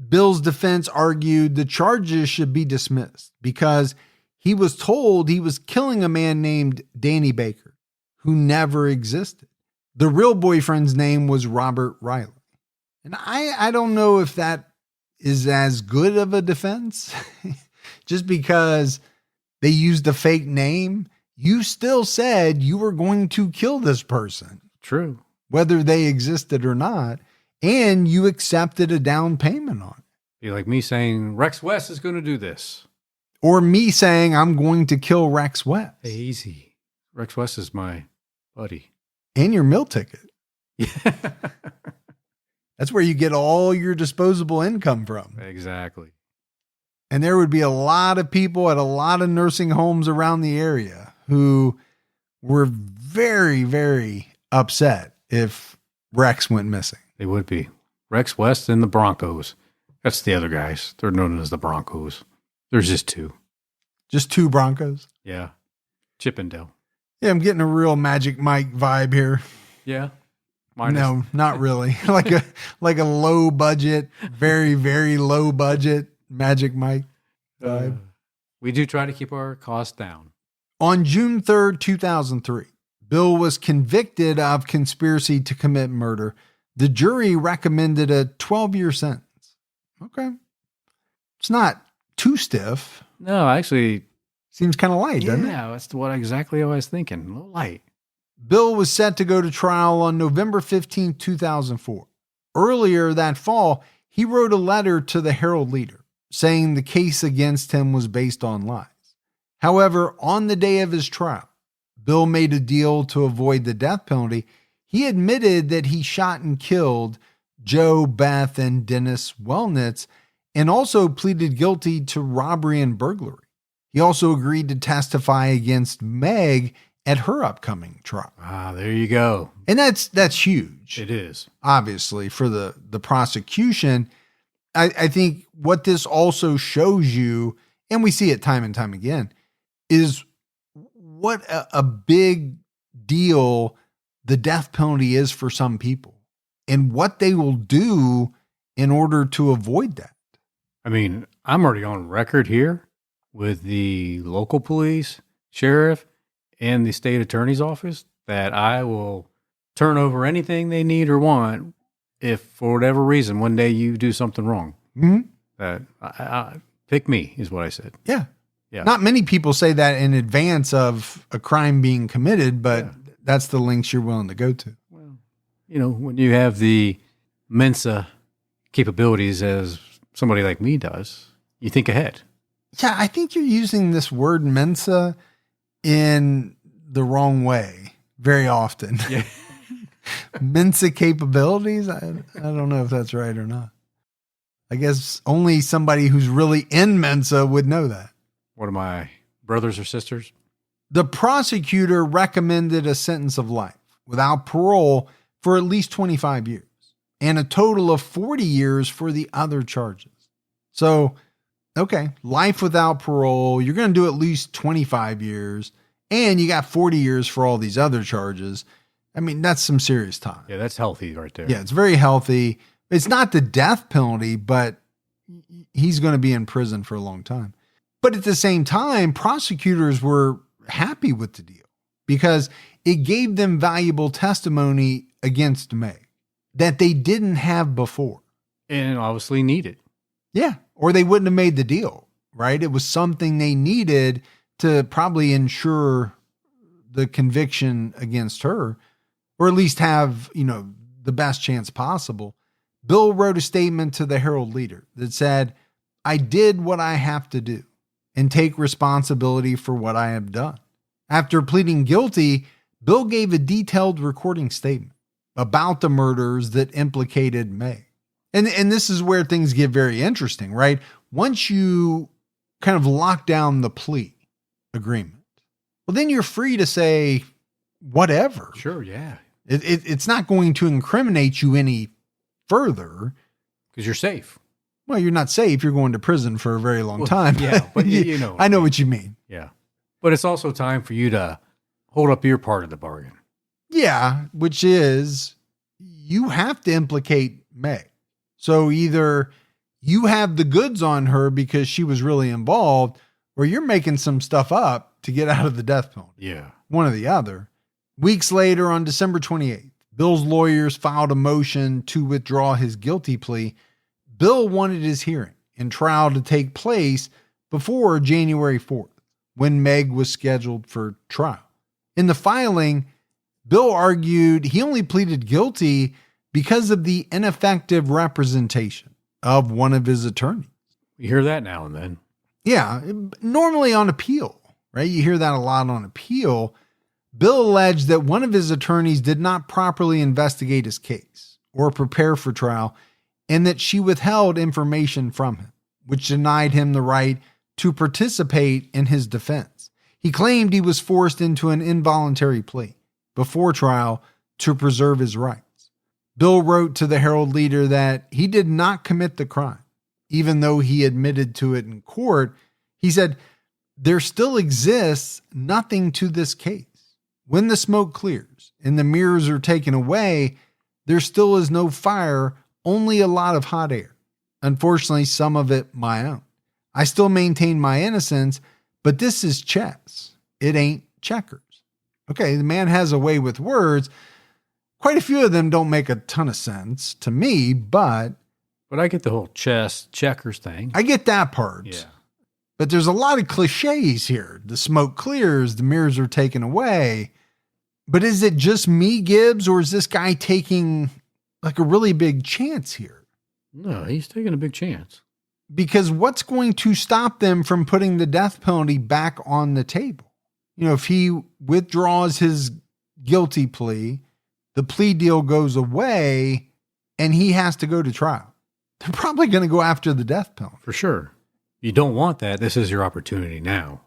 Bill's defense argued the charges should be dismissed because he was told he was killing a man named Danny Baker, who never existed. The real boyfriend's name was Robert Riley. And I don't know if that is as good of a defense. Just because they used a fake name, you still said you were going to kill this person. True. Whether they existed or not. And you accepted a down payment on it. Be like me saying, Rex West is going to do this. Or me saying, I'm going to kill Rex West. Hey, easy. Rex West is my buddy. And your meal ticket. Yeah. That's where you get all your disposable income from. Exactly. And there would be a lot of people at a lot of nursing homes around the area who were very, very upset if Rex went missing. They would be. Rex West and the Broncos. That's the other guys. They're known as the Broncos. There's just two. Just two Broncos? Yeah. Chippendale. Yeah, I'm getting a real Magic Mike vibe here. Yeah. No, not really. like a low budget, very, very low budget Magic Mike vibe. We do try to keep our costs down. On June 3rd, 2003, Bill was convicted of conspiracy to commit murder. The jury recommended a 12-year sentence. Okay. It's not too stiff. No, actually. Seems kind of light, doesn't it? Yeah, that's exactly what I was thinking. A little light. Bill was set to go to trial on November 15, 2004. Earlier that fall, he wrote a letter to the Herald Leader saying the case against him was based on lies. However, on the day of his trial, Bill made a deal to avoid the death penalty. He admitted that he shot and killed Joe, Beth, and Dennis Wellnitz, and also pleaded guilty to robbery and burglary. He also agreed to testify against Meg at her upcoming trial. Ah, there you go. And that's huge. It is. Obviously, for the prosecution. I think what this also shows you, and we see it time and time again, is what a big deal the death penalty is for some people and what they will do in order to avoid that. I mean, I'm already on record here with the local police, sheriff, and the state attorney's office that I will turn over anything they need or want if, for whatever reason, one day you do something wrong. Mm-hmm. I pick me, is what I said. Yeah. Yeah. Not many people say that in advance of a crime being committed, but that's the lengths you're willing to go to. Well, when you have the Mensa capabilities as somebody like me does, you think ahead. Yeah, I think you're using this word Mensa in the wrong way very often. Yeah. Mensa capabilities? I don't know if that's right or not. I guess only somebody who's really in Mensa would know that. What are my brothers or sisters? The prosecutor recommended a sentence of life without parole for at least 25 years and a total of 40 years for the other charges. So, okay, life without parole, you're going to do at least 25 years and you got 40 years for all these other charges. I mean, that's some serious time. Yeah, that's healthy right there. Yeah, it's very healthy. It's not the death penalty, but he's going to be in prison for a long time. But at the same time, prosecutors were happy with the deal because it gave them valuable testimony against Meg that they didn't have before. And obviously needed. Yeah, or they wouldn't have made the deal, right? It was something they needed to probably ensure the conviction against her, or at least have, the best chance possible. Bill wrote a statement to the Herald Leader that said, "I did what I have to do and take responsibility for what I have done." After pleading guilty, Bill gave a detailed recording statement about the murders that implicated Meg. And this is where things get very interesting, right? Once you kind of lock down the plea agreement, well, then you're free to say whatever. Sure, yeah. It's not going to incriminate you any further. Because you're safe. Well, you're not safe. You're going to prison for a very long time. Yeah, but I know what you mean. Yeah. But it's also time for you to hold up your part of the bargain. Yeah, which is you have to implicate Meg. So either you have the goods on her because she was really involved, or you're making some stuff up to get out of the death penalty. Yeah. One or the other. Weeks later, on December 28th, Bill's lawyers filed a motion to withdraw his guilty plea. Bill wanted his hearing and trial to take place before January 4th, when Meg was scheduled for trial. In the filing, Bill argued he only pleaded guilty because of the ineffective representation of one of his attorneys. You hear that now and then. Yeah, normally on appeal, right? You hear that a lot on appeal. Bill alleged that one of his attorneys did not properly investigate his case or prepare for trial, and that she withheld information from him, which denied him the right to participate in his defense. He claimed he was forced into an involuntary plea before trial to preserve his rights. Bill wrote to the Herald Leader that he did not commit the crime, even though he admitted to it in court. He said, "There still exists nothing to this case. When the smoke clears and the mirrors are taken away, there still is no fire, only a lot of hot air. Unfortunately, some of it my own. I still maintain my innocence, but this is chess. It ain't checkers." Okay, the man has a way with words. Quite a few of them don't make a ton of sense to me, but I get the whole chess checkers thing. I get that part. Yeah. But there's a lot of cliches here. The smoke clears, the mirrors are taken away. But is it just me, Gibbs, or is this guy taking like a really big chance here? No, he's taking a big chance. Because what's going to stop them from putting the death penalty back on the table? If he withdraws his guilty plea, the plea deal goes away, and he has to go to trial. They're probably going to go after the death penalty. For sure. You don't want that. This is your opportunity now.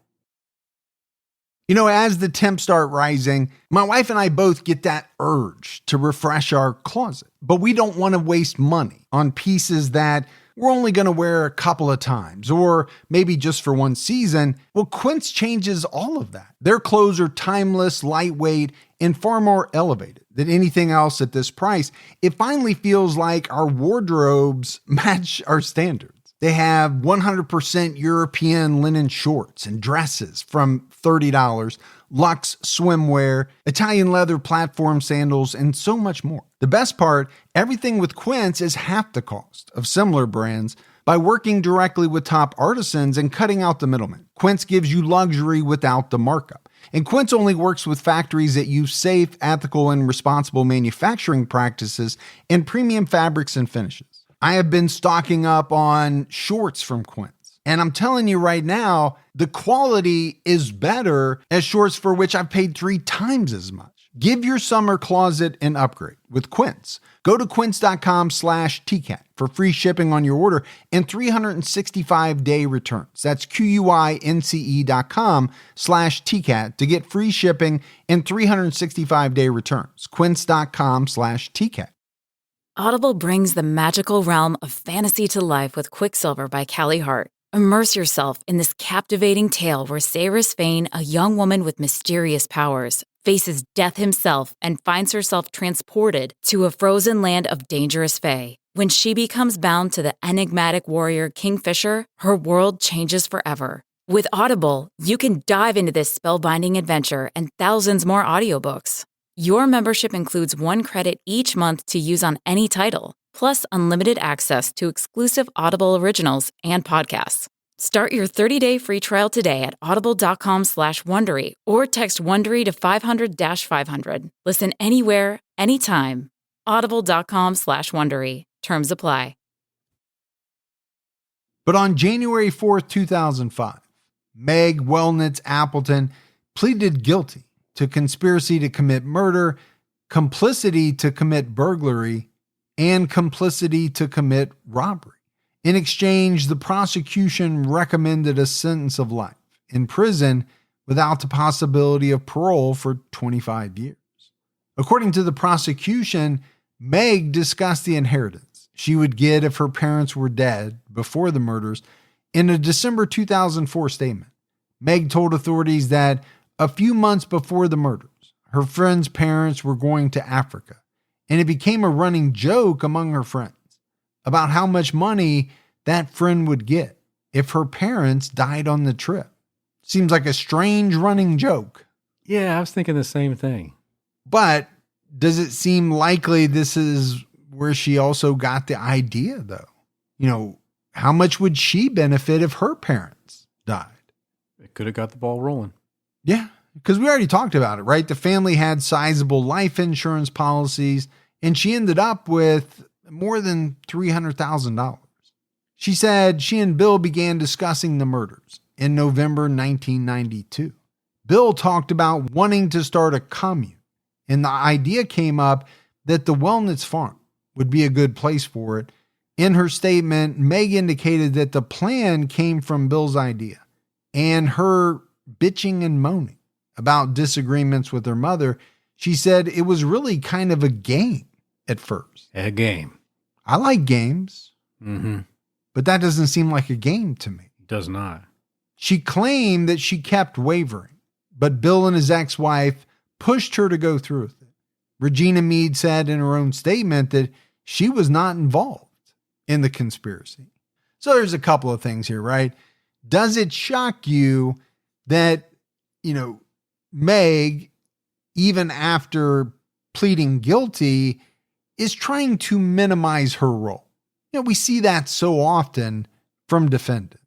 As the temps start rising, my wife and I both get that urge to refresh our closet, but we don't want to waste money on pieces that we're only going to wear a couple of times, or maybe just for one season. Well, Quince changes all of that. Their clothes are timeless, lightweight, and far more elevated than anything else at this price. It finally feels like our wardrobes match our standards. They have 100% European linen shorts and dresses from $30, luxe swimwear, Italian leather platform sandals, and so much more. The best part, everything with Quince is half the cost of similar brands by working directly with top artisans and cutting out the middleman. Quince gives you luxury without the markup. And Quince only works with factories that use safe, ethical, and responsible manufacturing practices and premium fabrics and finishes. I have been stocking up on shorts from Quince. And I'm telling you right now, the quality is better as shorts for which I've paid 3 times as much. Give your summer closet an upgrade with Quince. Go to quince.com/TCAT for free shipping on your order and 365-day returns. That's QUINCE.com/TCAT to get free shipping and 365-day returns. Quince.com/TCAT. Audible brings the magical realm of fantasy to life with Quicksilver by Callie Hart. Immerse yourself in this captivating tale where Saris Fane, a young woman with mysterious powers, faces death himself and finds herself transported to a frozen land of dangerous fae. When she becomes bound to the enigmatic warrior Kingfisher, her world changes forever. With Audible, you can dive into this spellbinding adventure and thousands more audiobooks. Your membership includes 1 credit each month to use on any title, plus unlimited access to exclusive Audible originals and podcasts. Start your 30-day free trial today at audible.com/Wondery or text Wondery to 500-500. Listen anywhere, anytime. Audible.com/Wondery. Terms apply. But on January 4th, 2005, Meg Wellnitz-Appleton pleaded guilty to conspiracy to commit murder, complicity to commit burglary, and complicity to commit robbery. In exchange, the prosecution recommended a sentence of life in prison without the possibility of parole for 25 years. According to the prosecution, Meg discussed the inheritance she would get if her parents were dead before the murders in a December 2004 statement. Meg told authorities that a few months before the murders, her friend's parents were going to Africa, and it became a running joke among her friends about how much money that friend would get if her parents died on the trip. Seems like a strange running joke. Yeah, I was thinking the same thing. But does it seem likely this is where she also got the idea, though? You know, how much would she benefit if her parents died? It could have got the ball rolling. Yeah, because we already talked about it, right? The family had sizable life insurance policies, and she ended up with more than $300,000. She said she and Bill began discussing the murders in November 1992. Bill talked about wanting to start a commune, and the idea came up that the Wellnitz farm would be a good place for it. In her statement, Meg indicated that the plan came from Bill's idea and her bitching and moaning about disagreements with her mother. She said it was really kind of a game at first. A game. I like games, Mm-hmm. but that doesn't seem like a game to me. It does not. She claimed that she kept wavering, but Bill and his ex-wife pushed her to go through with it. Regina Meade said in her own statement that she was not involved in the conspiracy. So there's a couple of things here, right? Does it shock you that, Meg, even after pleading guilty, is trying to minimize her role? We see that so often from defendants.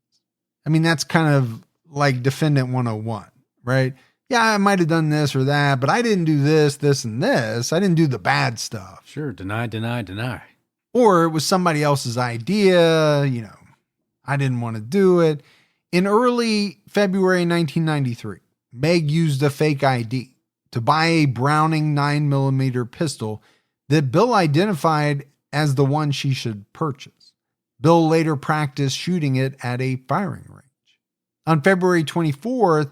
I mean, that's kind of like defendant 101, right? Yeah, I might have done this or that, but I didn't do this, this, and this. I didn't do the bad stuff. Sure. Deny, deny, deny. Or it was somebody else's idea. I didn't want to do it. In early February 1993, Meg used a fake ID to buy a Browning 9mm pistol that Bill identified as the one she should purchase. Bill later practiced shooting it at a firing range. On February 24th,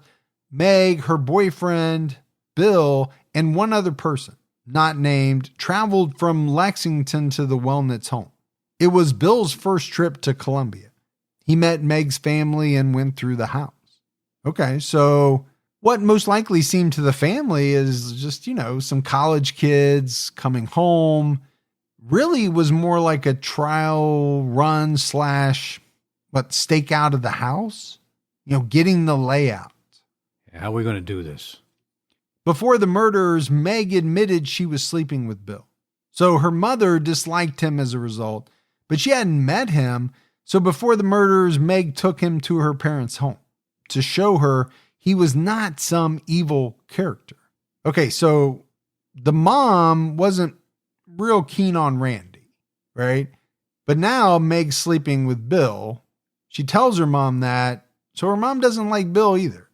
Meg, her boyfriend, Bill, and one other person, not named, traveled from Lexington to the Wellnitz home. It was Bill's first trip to Columbia. He met Meg's family and went through the house. Okay, so what most likely seemed to the family is just, some college kids coming home. Really was more like a trial run / stake out of the house, getting the layout. How are we going to do this? Before the murders, Meg admitted she was sleeping with Bill. So her mother disliked him as a result, but she hadn't met him. So before the murders, Meg took him to her parents' home to show her he was not some evil character. Okay, so the mom wasn't real keen on Randy, right? But now Meg's sleeping with Bill. She tells her mom that, so her mom doesn't like Bill either.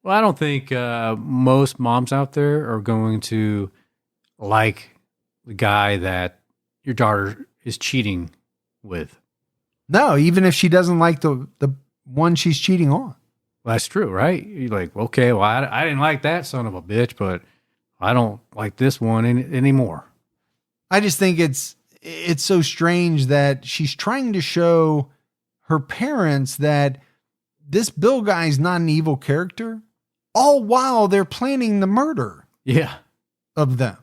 Well, I don't think most moms out there are going to like the guy that your daughter is cheating with. No, even if she doesn't like the one she's cheating on. Well, that's true, right? You're like, okay, well, I didn't like that son of a bitch, but I don't like this one anymore. I just think it's so strange that she's trying to show her parents that this Bill guy's not an evil character, all while they're planning the murder of them,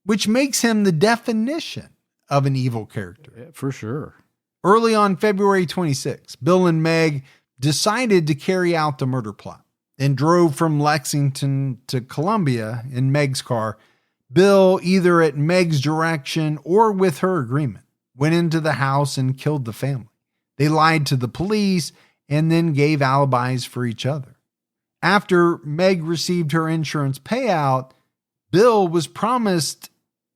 which makes him the definition of an evil character. Yeah, for sure. Early on February 26, Bill and Meg decided to carry out the murder plot and drove from Lexington to Columbia in Meg's car. Bill, either at Meg's direction or with her agreement, went into the house and killed the family. They lied to the police and then gave alibis for each other. After Meg received her insurance payout, Bill was promised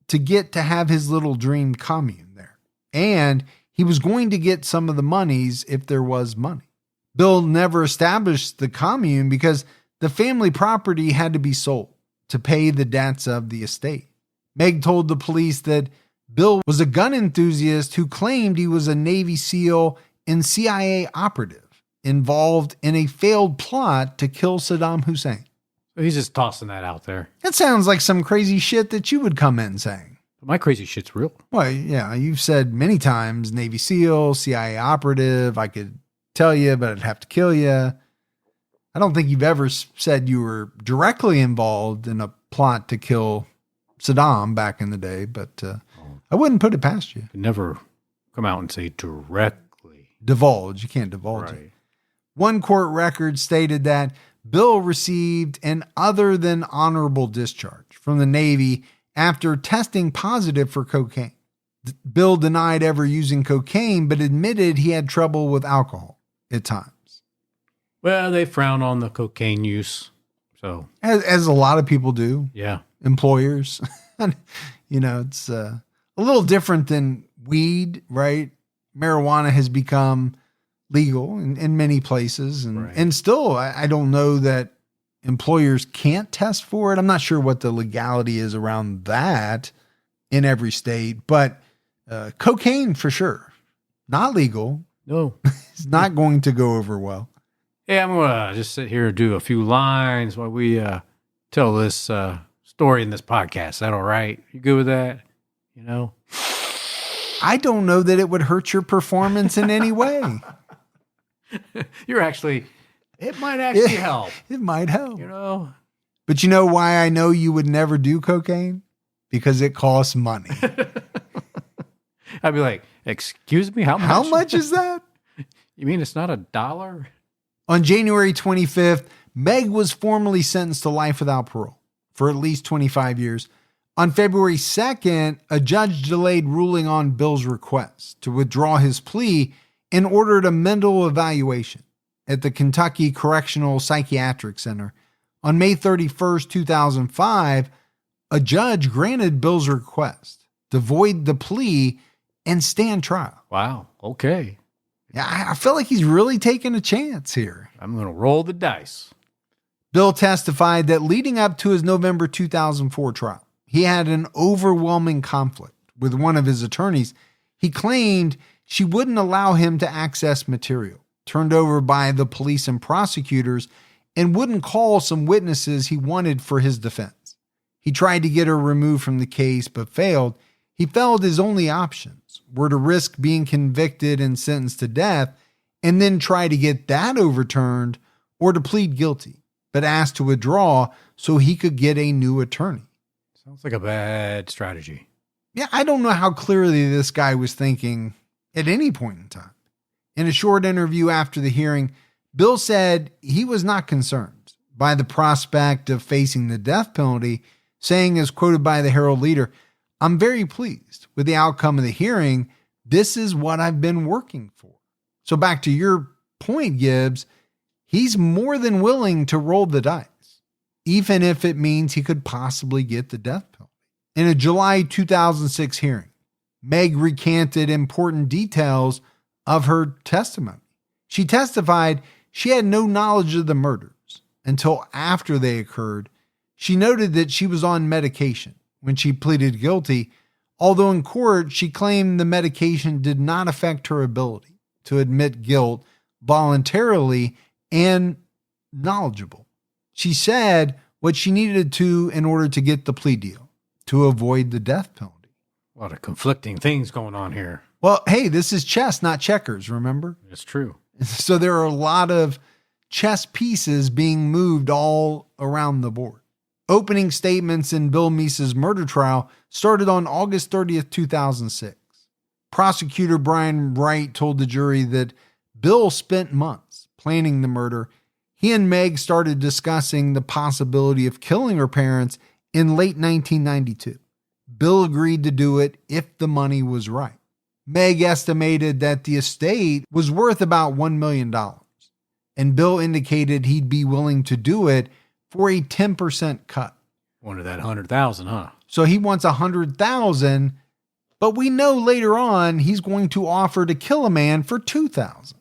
to get to have his little dream commune there. And he was going to get some of the monies if there was money. Bill never established the commune because the family property had to be sold to pay the debts of the estate. Meg told the police that Bill was a gun enthusiast who claimed he was a Navy SEAL and CIA operative involved in a failed plot to kill Saddam Hussein. He's just tossing that out there. That sounds like some crazy shit that you would come in saying. But my crazy shit's real. Well, yeah, you've said many times Navy SEAL, CIA operative. I could tell you, but I'd have to kill you. I don't think you've ever said you were directly involved in a plot to kill Saddam back in the day, but I wouldn't put it past you. Could never come out and say directly. Divulge. You can't divulge it. One court record stated that Bill received an other than honorable discharge from the Navy after testing positive for cocaine. Bill denied ever using cocaine, but admitted he had trouble with alcohol at times. Well, they frown on the cocaine use. So, as a lot of people do. Yeah. Employers. It's a little different than weed, right? Marijuana has become legal in many places. And still, I don't know that employers can't test for it. I'm not sure what the legality is around that in every state, but cocaine for sure. Not legal. No. It's not going to go over well. Yeah, I'm going to just sit here and do a few lines while we tell this story in this podcast. Is that all right? You good with that? I don't know that it would hurt your performance in any way. It might actually help. It might help. But you know why I know you would never do cocaine? Because it costs money. I'd be like, excuse me, how much? How much is that? You mean it's not $1? On January 25th, Meg was formally sentenced to life without parole for at least 25 years. On February 2nd, a judge delayed ruling on Bill's request to withdraw his plea and ordered a mental evaluation at the Kentucky Correctional Psychiatric Center. On May 31st, 2005, a judge granted Bill's request to void the plea and stand trial. Wow. Okay. Yeah, I feel like he's really taking a chance here. I'm going to roll the dice. Bill testified that leading up to his November 2004 trial, he had an overwhelming conflict with one of his attorneys. He claimed she wouldn't allow him to access material turned over by the police and prosecutors and wouldn't call some witnesses he wanted for his defense. He tried to get her removed from the case, but failed. He felt his only options were to risk being convicted and sentenced to death and then try to get that overturned or to plead guilty, but asked to withdraw so he could get a new attorney. Sounds like a bad strategy. Yeah, I don't know how clearly this guy was thinking at any point in time. In a short interview after the hearing, Bill said he was not concerned by the prospect of facing the death penalty, saying, as quoted by the Herald Leader, "I'm very pleased with the outcome of the hearing. This is what I've been working for." So back to your point, Gibbs, he's more than willing to roll the dice, even if it means he could possibly get the death penalty. In a July 2006 hearing, Meg recanted important details of her testimony. She testified she had no knowledge of the murders until after they occurred. She noted that she was on medication when she pleaded guilty, although in court she claimed the medication did not affect her ability to admit guilt voluntarily and knowledgeable. She said what she needed to in order to get the plea deal, to avoid the death penalty. A lot of conflicting things going on here. Well, hey, this is chess, not checkers, remember? It's true. So there are a lot of chess pieces being moved all around the board. Opening statements in Bill Meece's murder trial started on August 30th, 2006. Prosecutor Brian Wright told the jury that Bill spent months planning the murder. He and Meg started discussing the possibility of killing her parents in late 1992. Bill agreed to do it if the money was right. Meg estimated that the estate was worth about $1 million, and Bill indicated he'd be willing to do it for a 10% cut. Wanted that $100,000, huh? So he wants $100,000, but we know later on he's going to offer to kill a man for $2,000.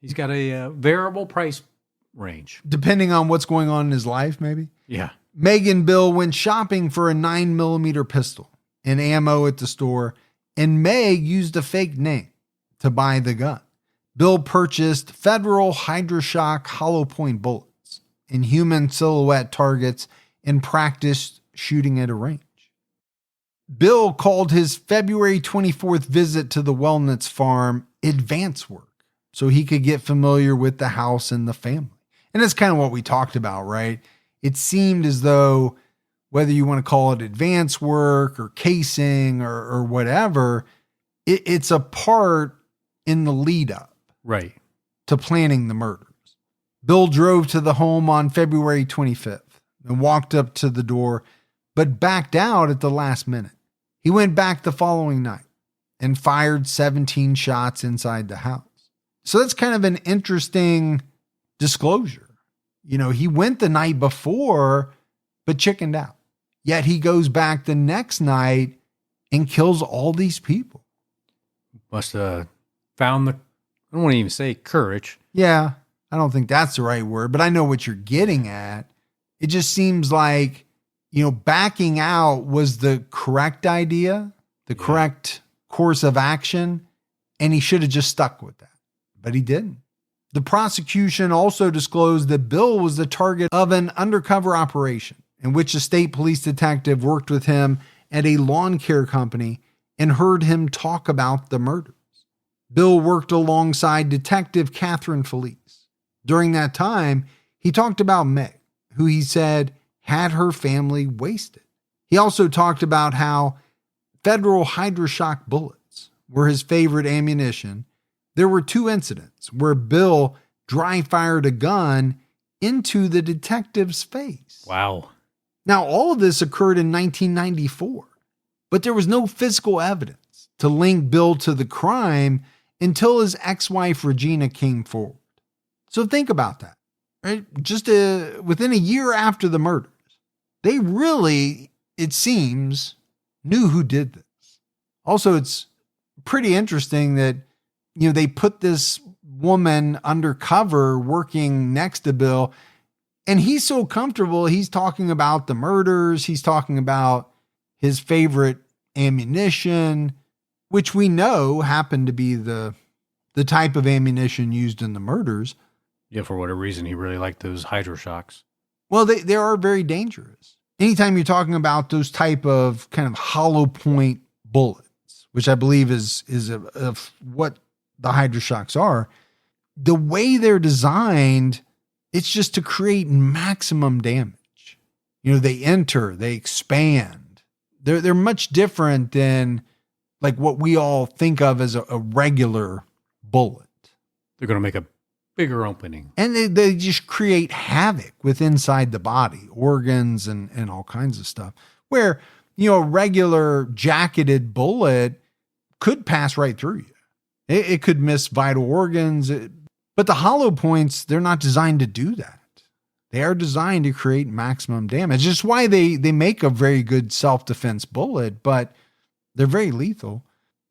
He's got a variable price range. Depending on what's going on in his life, maybe. Yeah. Meg and Bill went shopping for a 9mm pistol and ammo at the store, and Meg used a fake name to buy the gun. Bill purchased Federal Hydroshock hollow point bullets and human silhouette targets and practiced shooting at a range. Bill called his February 24th visit to the Wellnitz farm advance work so he could get familiar with the house and the family. And that's kind of what we talked about, right? It seemed as though whether you want to call it advance work or casing or whatever, it's a part in the lead up right to planning the murders. Bill drove to the home on February 25th and walked up to the door, but backed out at the last minute. He went back the following night and fired 17 shots inside the house. So that's kind of an interesting disclosure. You know, he went the night before, but chickened out. Yet he goes back the next night and kills all these people. Must have found I don't want to even say courage. Yeah, I don't think that's the right word, but I know what you're getting at. It just seems like, backing out was the correct idea, the correct course of action, and he should have just stuck with that, but he didn't. The prosecution also disclosed that Bill was the target of an undercover operation in which a state police detective worked with him at a lawn care company and heard him talk about the murders. Bill worked alongside Detective Catherine Felice. During that time, he talked about Meg, who he said had her family wasted. He also talked about how Federal Hydroshock bullets were his favorite ammunition. There were 2 incidents where Bill dry fired a gun into the detective's face. Wow. Now, all of this occurred in 1994, but there was no physical evidence to link Bill to the crime until his ex-wife Regina came forward. So think about that, right? Just within a year after the murders, they really, it seems, knew who did this. Also, it's pretty interesting that, they put this woman undercover working next to Bill, and he's so comfortable. He's talking about the murders. He's talking about his favorite ammunition, which we know happened to be the type of ammunition used in the murders. Yeah, for whatever reason, he really liked those hydroshocks. Well, they are very dangerous. Anytime you're talking about those type of kind of hollow point bullets, which I believe is what the hydroshocks are, the way they're designed, it's just to create maximum damage. They enter, they expand. They're much different than like what we all think of as a regular bullet. They're going to make a bigger opening. And they just create havoc with inside the body, organs and all kinds of stuff. Where, a regular jacketed bullet could pass right through you. It could miss vital organs. But the hollow points, they're not designed to do that. They are designed to create maximum damage. It's why they make a very good self-defense bullet, but they're very lethal.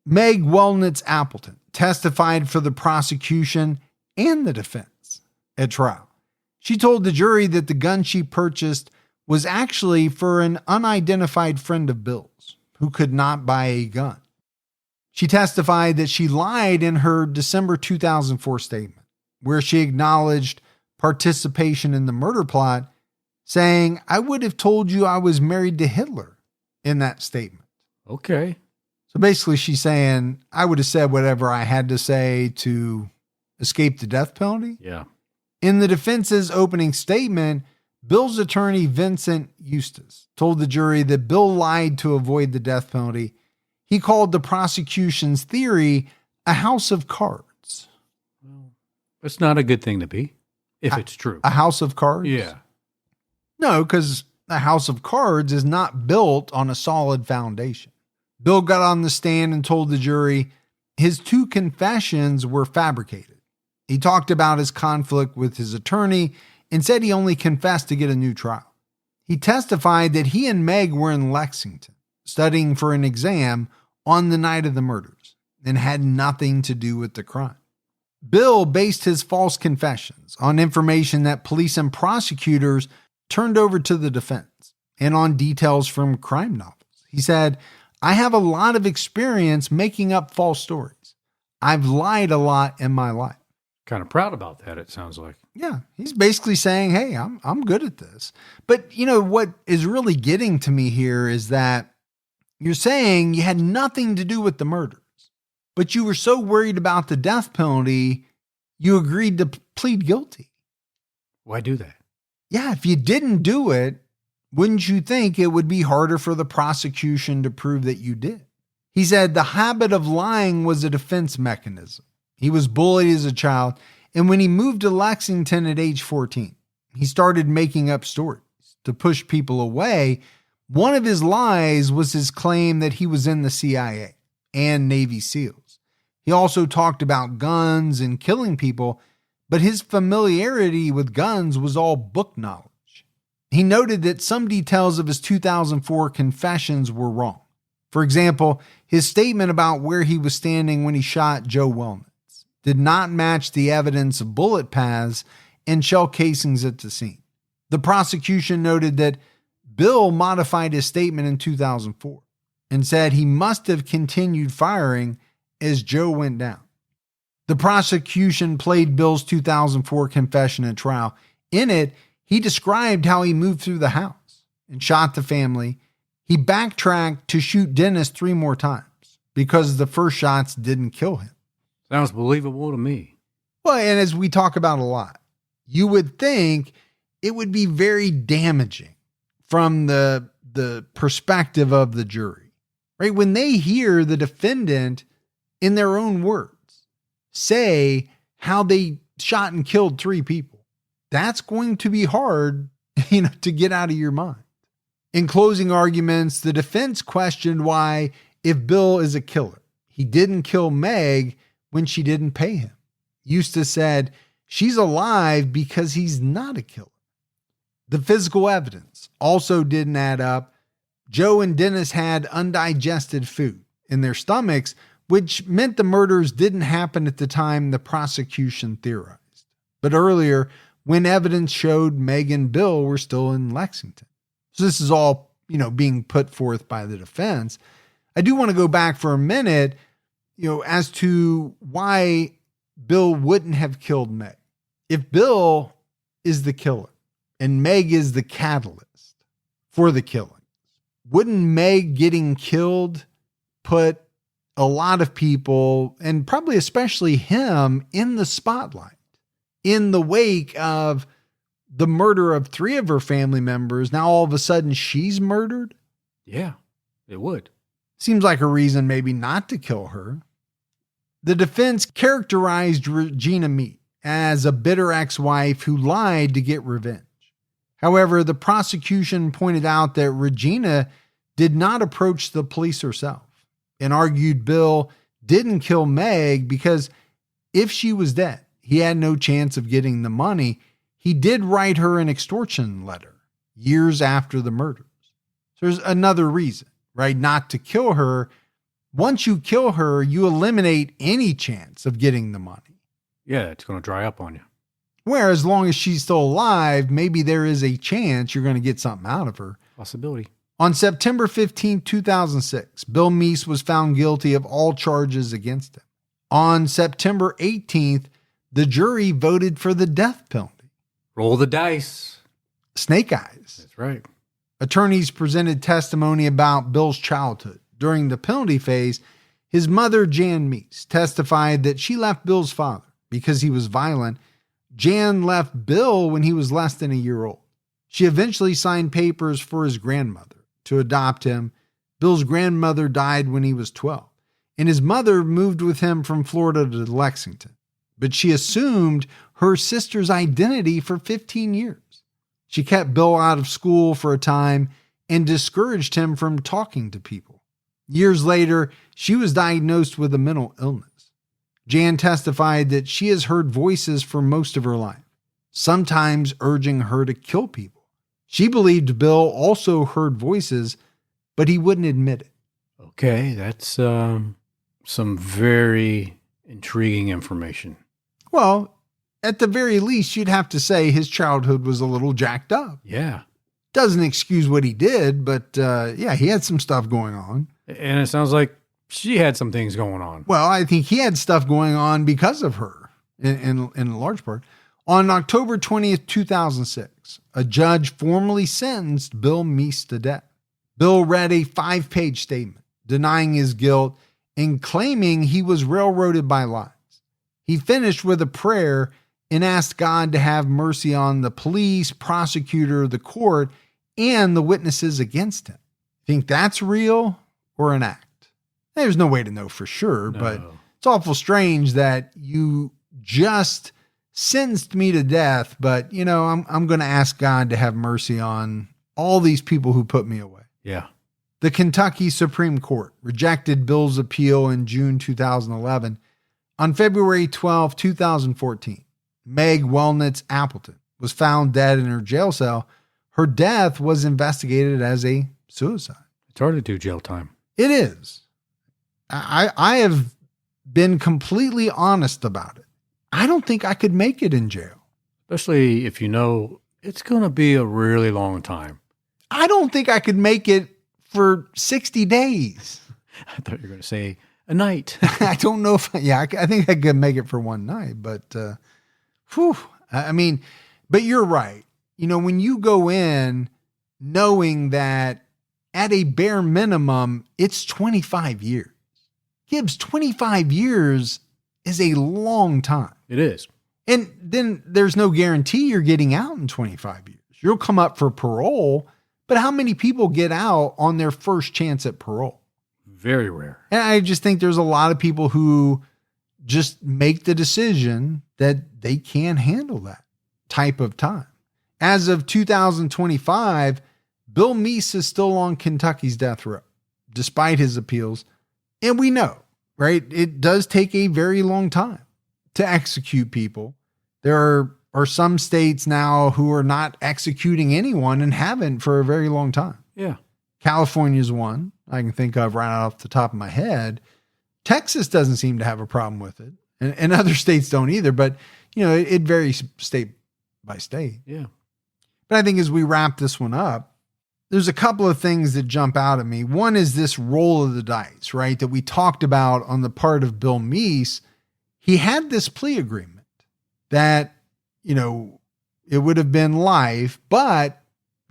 Meg Wellnitz-Appleton testified for the prosecution and the defense at trial. She told the jury that the gun she purchased was actually for an unidentified friend of Bill's who could not buy a gun. She testified that she lied in her December 2004 statement, where she acknowledged participation in the murder plot, saying, "I would have told you I was married to Hitler," in that statement. Okay. So basically she's saying, I would have said whatever I had to say to escape the death penalty. Yeah. In the defense's opening statement, Bill's attorney, Vincent Eustace, told the jury that Bill lied to avoid the death penalty. He called the prosecution's theory a house of cards. Well, it's not a good thing to be, if it's true. A house of cards? Yeah. No, because a house of cards is not built on a solid foundation. Bill got on the stand and told the jury his 2 confessions were fabricated. He talked about his conflict with his attorney and said he only confessed to get a new trial. He testified that he and Meg were in Lexington studying for an exam on the night of the murders and had nothing to do with the crime. Bill based his false confessions on information that police and prosecutors turned over to the defense and on details from crime novels. He said, "I have a lot of experience making up false stories. I've lied a lot in my life." Kind of proud about that, it sounds like. Yeah, he's basically saying, hey, I'm good at this. But you know what is really getting to me here is that you're saying you had nothing to do with the murders, but you were so worried about the death penalty, you agreed to plead guilty. Why do that? Yeah, if you didn't do it, wouldn't you think it would be harder for the prosecution to prove that you did? He said the habit of lying was a defense mechanism. He was bullied as a child, and when he moved to Lexington at age 14, he started making up stories to push people away. One of his lies was his claim that he was in the CIA and Navy SEALs. He also talked about guns and killing people, but his familiarity with guns was all book knowledge. He noted that some details of his 2004 confessions were wrong. For example, his statement about where he was standing when he shot Joe Wellnitz did not match the evidence of bullet paths and shell casings at the scene. The prosecution noted that Bill modified his statement in 2004 and said he must have continued firing as Joe went down. The prosecution played Bill's 2004 confession at trial. In it, he described how he moved through the house and shot the family. He backtracked to shoot Dennis 3 more times because the first shots didn't kill him. Sounds believable to me. Well, and as we talk about a lot, you would think it would be very damaging from the perspective of the jury, right? When they hear the defendant in their own words say how they shot and killed 3 people, that's going to be hard, to get out of your mind. In closing arguments, the defense questioned why, if Bill is a killer, he didn't kill Meg when she didn't pay him. Eustace said, she's alive because he's not a killer. The physical evidence also didn't add up. Joe and Dennis had undigested food in their stomachs, which meant the murders didn't happen at the time the prosecution theorized, but earlier when evidence showed Meg and Bill were still in Lexington. So this is all, being put forth by the defense. I do want to go back for a minute, as to why Bill wouldn't have killed Meg. If Bill is the killer and Meg is the catalyst for the killing, wouldn't Meg getting killed put a lot of people, and probably especially him, in the spotlight in the wake of the murder of 3 of her family members? Now all of a sudden she's murdered? Yeah, it would. Seems like a reason maybe not to kill her. The defense characterized Regina Meece as a bitter ex-wife who lied to get revenge. However, the prosecution pointed out that Regina did not approach the police herself and argued Bill didn't kill Meg because if she was dead, he had no chance of getting the money, he did write her an extortion letter years after the murders. So there's another reason, right? Not to kill her. Once you kill her, you eliminate any chance of getting the money. Yeah, it's going to dry up on you. Where as long as she's still alive, maybe there is a chance you're going to get something out of her. Possibility. On September 15, 2006, Bill Meece was found guilty of all charges against him. On September 18th, the jury voted for the death penalty. Roll the dice. Snake eyes. That's right. Attorneys presented testimony about Bill's childhood. During the penalty phase, his mother, Jan Meece, testified that she left Bill's father because he was violent. Jan left Bill when he was less than a year old. She eventually signed papers for his grandmother to adopt him. Bill's grandmother died when he was 12, and his mother moved with him from Florida to Lexington. But she assumed her sister's identity for 15 years. She kept Bill out of school for a time and discouraged him from talking to people. Years later, she was diagnosed with a mental illness. Jan testified that she has heard voices for most of her life, sometimes urging her to kill people. She believed Bill also heard voices, but he wouldn't admit it. Okay, that's some very intriguing information. Well, at the very least, you'd have to say his childhood was a little jacked up. Yeah. Doesn't excuse what he did, but yeah, he had some stuff going on. And it sounds like she had some things going on. Well, I think he had stuff going on because of her, in large part. On October 20th, 2006, a judge formally sentenced Bill Meece to death. Bill read a 5-page statement denying his guilt and claiming he was railroaded by lies. He finished with a prayer and asked God to have mercy on the police, prosecutor, the court, and the witnesses against him. Think that's real or an act? There's no way to know for sure, but it's awful strange that you just sentenced me to death, but I'm going to ask God to have mercy on all these people who put me away. Yeah. The Kentucky Supreme Court rejected Bill's appeal in June 2011. On February 12, 2014, Meg Wellnitz-Appleton was found dead in her jail cell. Her death was investigated as a suicide. It's hard to do jail time. It is. I have been completely honest about it. I don't think I could make it in jail. Especially if you know it's going to be a really long time. I don't think I could make it for 60 days. I thought you were going to say a night. I don't know if, I think I could make it for one night, but, but you're right. When you go in knowing that at a bare minimum, it's 25 years. Gibbs, 25 years is a long time. It is. And then there's no guarantee you're getting out in 25 years. You'll come up for parole, but how many people get out on their first chance at parole? Very rare. And I just think there's a lot of people who just make the decision that they can't handle that type of time. As of 2025, Bill Meece is still on Kentucky's death row, despite his appeals. And we know, right? It does take a very long time to execute people. There are some states now who are not executing anyone and haven't for a very long time. Yeah. California's one I can think of right off the top of my head. Texas doesn't seem to have a problem with it. And other states don't either, but it varies state by state. Yeah. But I think as we wrap this one up, there's a couple of things that jump out at me. One is this roll of the dice, right? That we talked about on the part of Bill Meece. He had this plea agreement that, it would have been life, but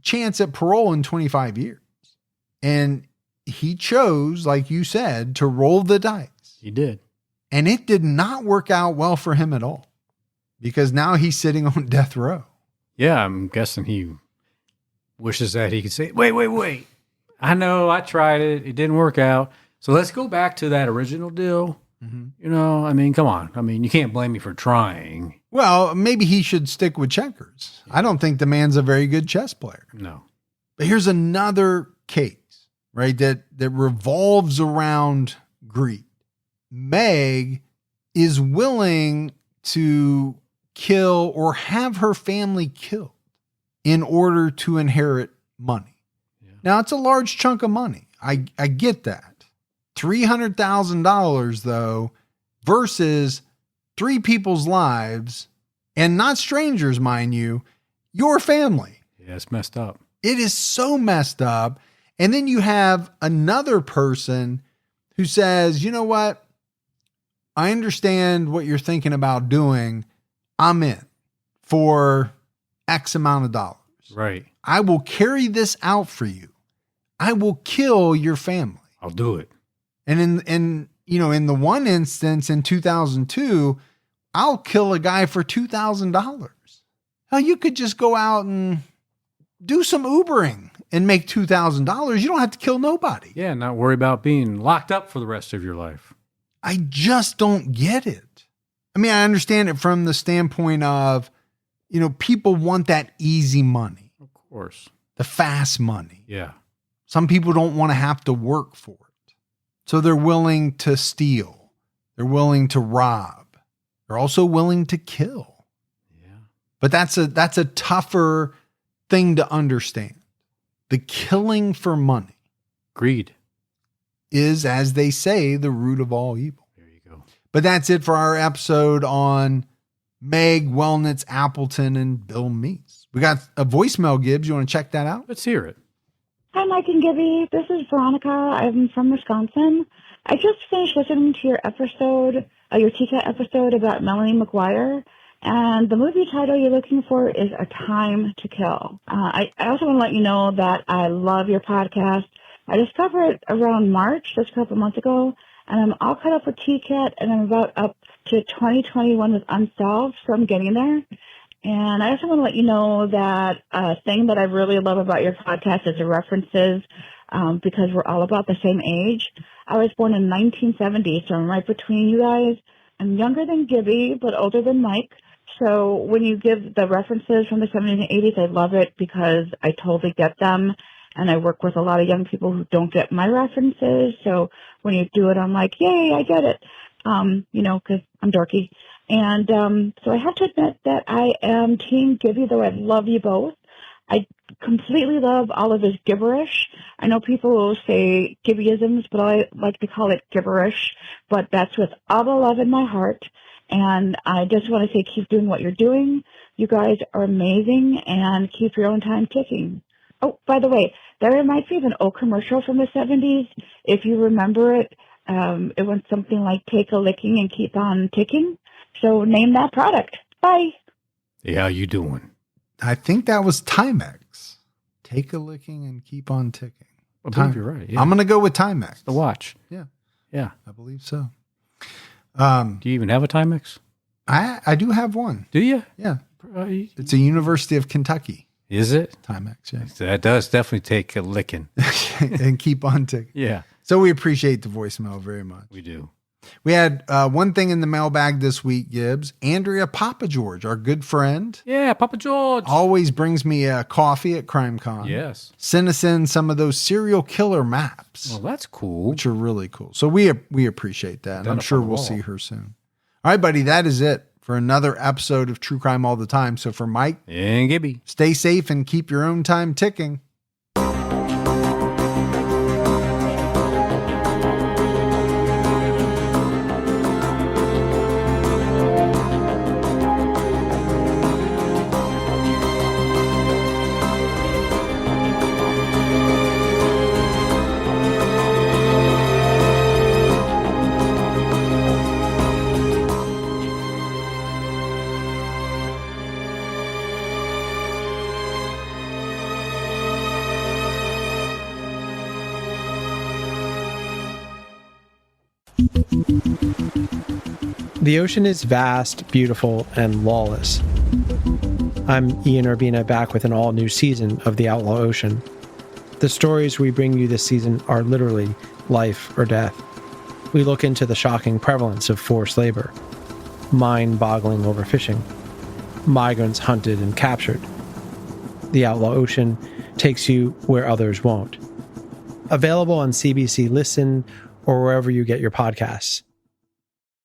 chance at parole in 25 years. And he chose, like you said, to roll the dice. He did. And it did not work out well for him at all because now he's sitting on death row. Yeah, I'm guessing he wishes that he could say, wait. I know I tried it. It didn't work out. So let's go back to that original deal. Mm-hmm. Come on. You can't blame me for trying. Well, maybe he should stick with checkers. I don't think the man's a very good chess player. No. But here's another case, right, that revolves around greed. Meg is willing to kill or have her family killed in order to inherit money. Yeah. Now, it's a large chunk of money. I get that. $300,000, though, versus 3 people's lives, and not strangers, mind you, your family. Yeah, it's messed up. It is so messed up. And then you have another person who says, you know what? I understand what you're thinking about doing. I'm in for X amount of dollars. Right. I will carry this out for you. I will kill your family. I'll do it. And in the one instance in 2002, I'll kill a guy for $2,000. Hell, you could just go out and do some Ubering and make $2,000. You don't have to kill nobody. Yeah, not worry about being locked up for the rest of your life. I just don't get it. I mean, I understand it from the standpoint of, people want that easy money. Of course. The fast money. Yeah. Some people don't want to have to work for it. So they're willing to steal. They're willing to rob. They're also willing to kill. Yeah. But that's a tougher thing to understand. The killing for money. Greed. Is, as they say, the root of all evil. There you go. But that's it for our episode on Meg Wellnitz-Appleton and Bill Meeks. We got a voicemail, Gibbs. You want to check that out? Let's hear it. Hi, Mike and Gibby. This is Veronica. I'm from Wisconsin. I just finished listening to your episode, your TCAT episode about Melanie McGuire, and the movie title you're looking for is A Time to Kill. I also want to let you know that I love your podcast. I discovered it around March, just a couple months ago, and I'm all caught up with TCAT, and I'm about up to 2021 with Unsolved, so I'm getting there. And I also want to let you know that a thing that I really love about your podcast is the references, because we're all about the same age. I was born in 1970, so I'm right between you guys. I'm younger than Gibby, but older than Mike. So when you give the references from the 70s and 80s, I love it because I totally get them. And I work with a lot of young people who don't get my references. So when you do it, I'm like, yay, I get it, because I'm dorky. And so I have to admit that I am Team Gibby, though I love you both. I completely love all of his gibberish. I know people will say Gibbyisms, but I like to call it gibberish. But that's with all the love in my heart. And I just want to say keep doing what you're doing. You guys are amazing, and keep your own time ticking. Oh, by the way, that reminds me of an old commercial from the 70s. If you remember it, it went something like take a licking and keep on ticking. So name that product. Bye. Yeah, how you doing? I think that was Timex. Take a licking and keep on ticking. I believe you're right. Yeah. I'm going to go with Timex. The watch. Yeah. Yeah. I believe so. Do you even have a Timex? I do have one. Do you? Yeah. It's a University of Kentucky. Is it? Timex, yeah. That does definitely take a licking. And keep on ticking. Yeah. So we appreciate the voicemail very much. We do. We had one thing in the mailbag this week, Gibbs. Andrea Papa George, our good friend. Yeah, Papa George. Always brings me a coffee at CrimeCon. Yes. Send us in some of those serial killer maps. Well, that's cool. Which are really cool. So we appreciate that. And I'm sure we'll see her soon. All right, buddy, that is it for another episode of True Crime All the Time. So for Mike and Gibby, stay safe and keep your own time ticking. The ocean is vast, beautiful, and lawless. I'm Ian Urbina, back with an all-new season of The Outlaw Ocean. The stories we bring you this season are literally life or death. We look into the shocking prevalence of forced labor, mind-boggling overfishing, migrants hunted and captured. The Outlaw Ocean takes you where others won't. Available on CBC Listen or wherever you get your podcasts.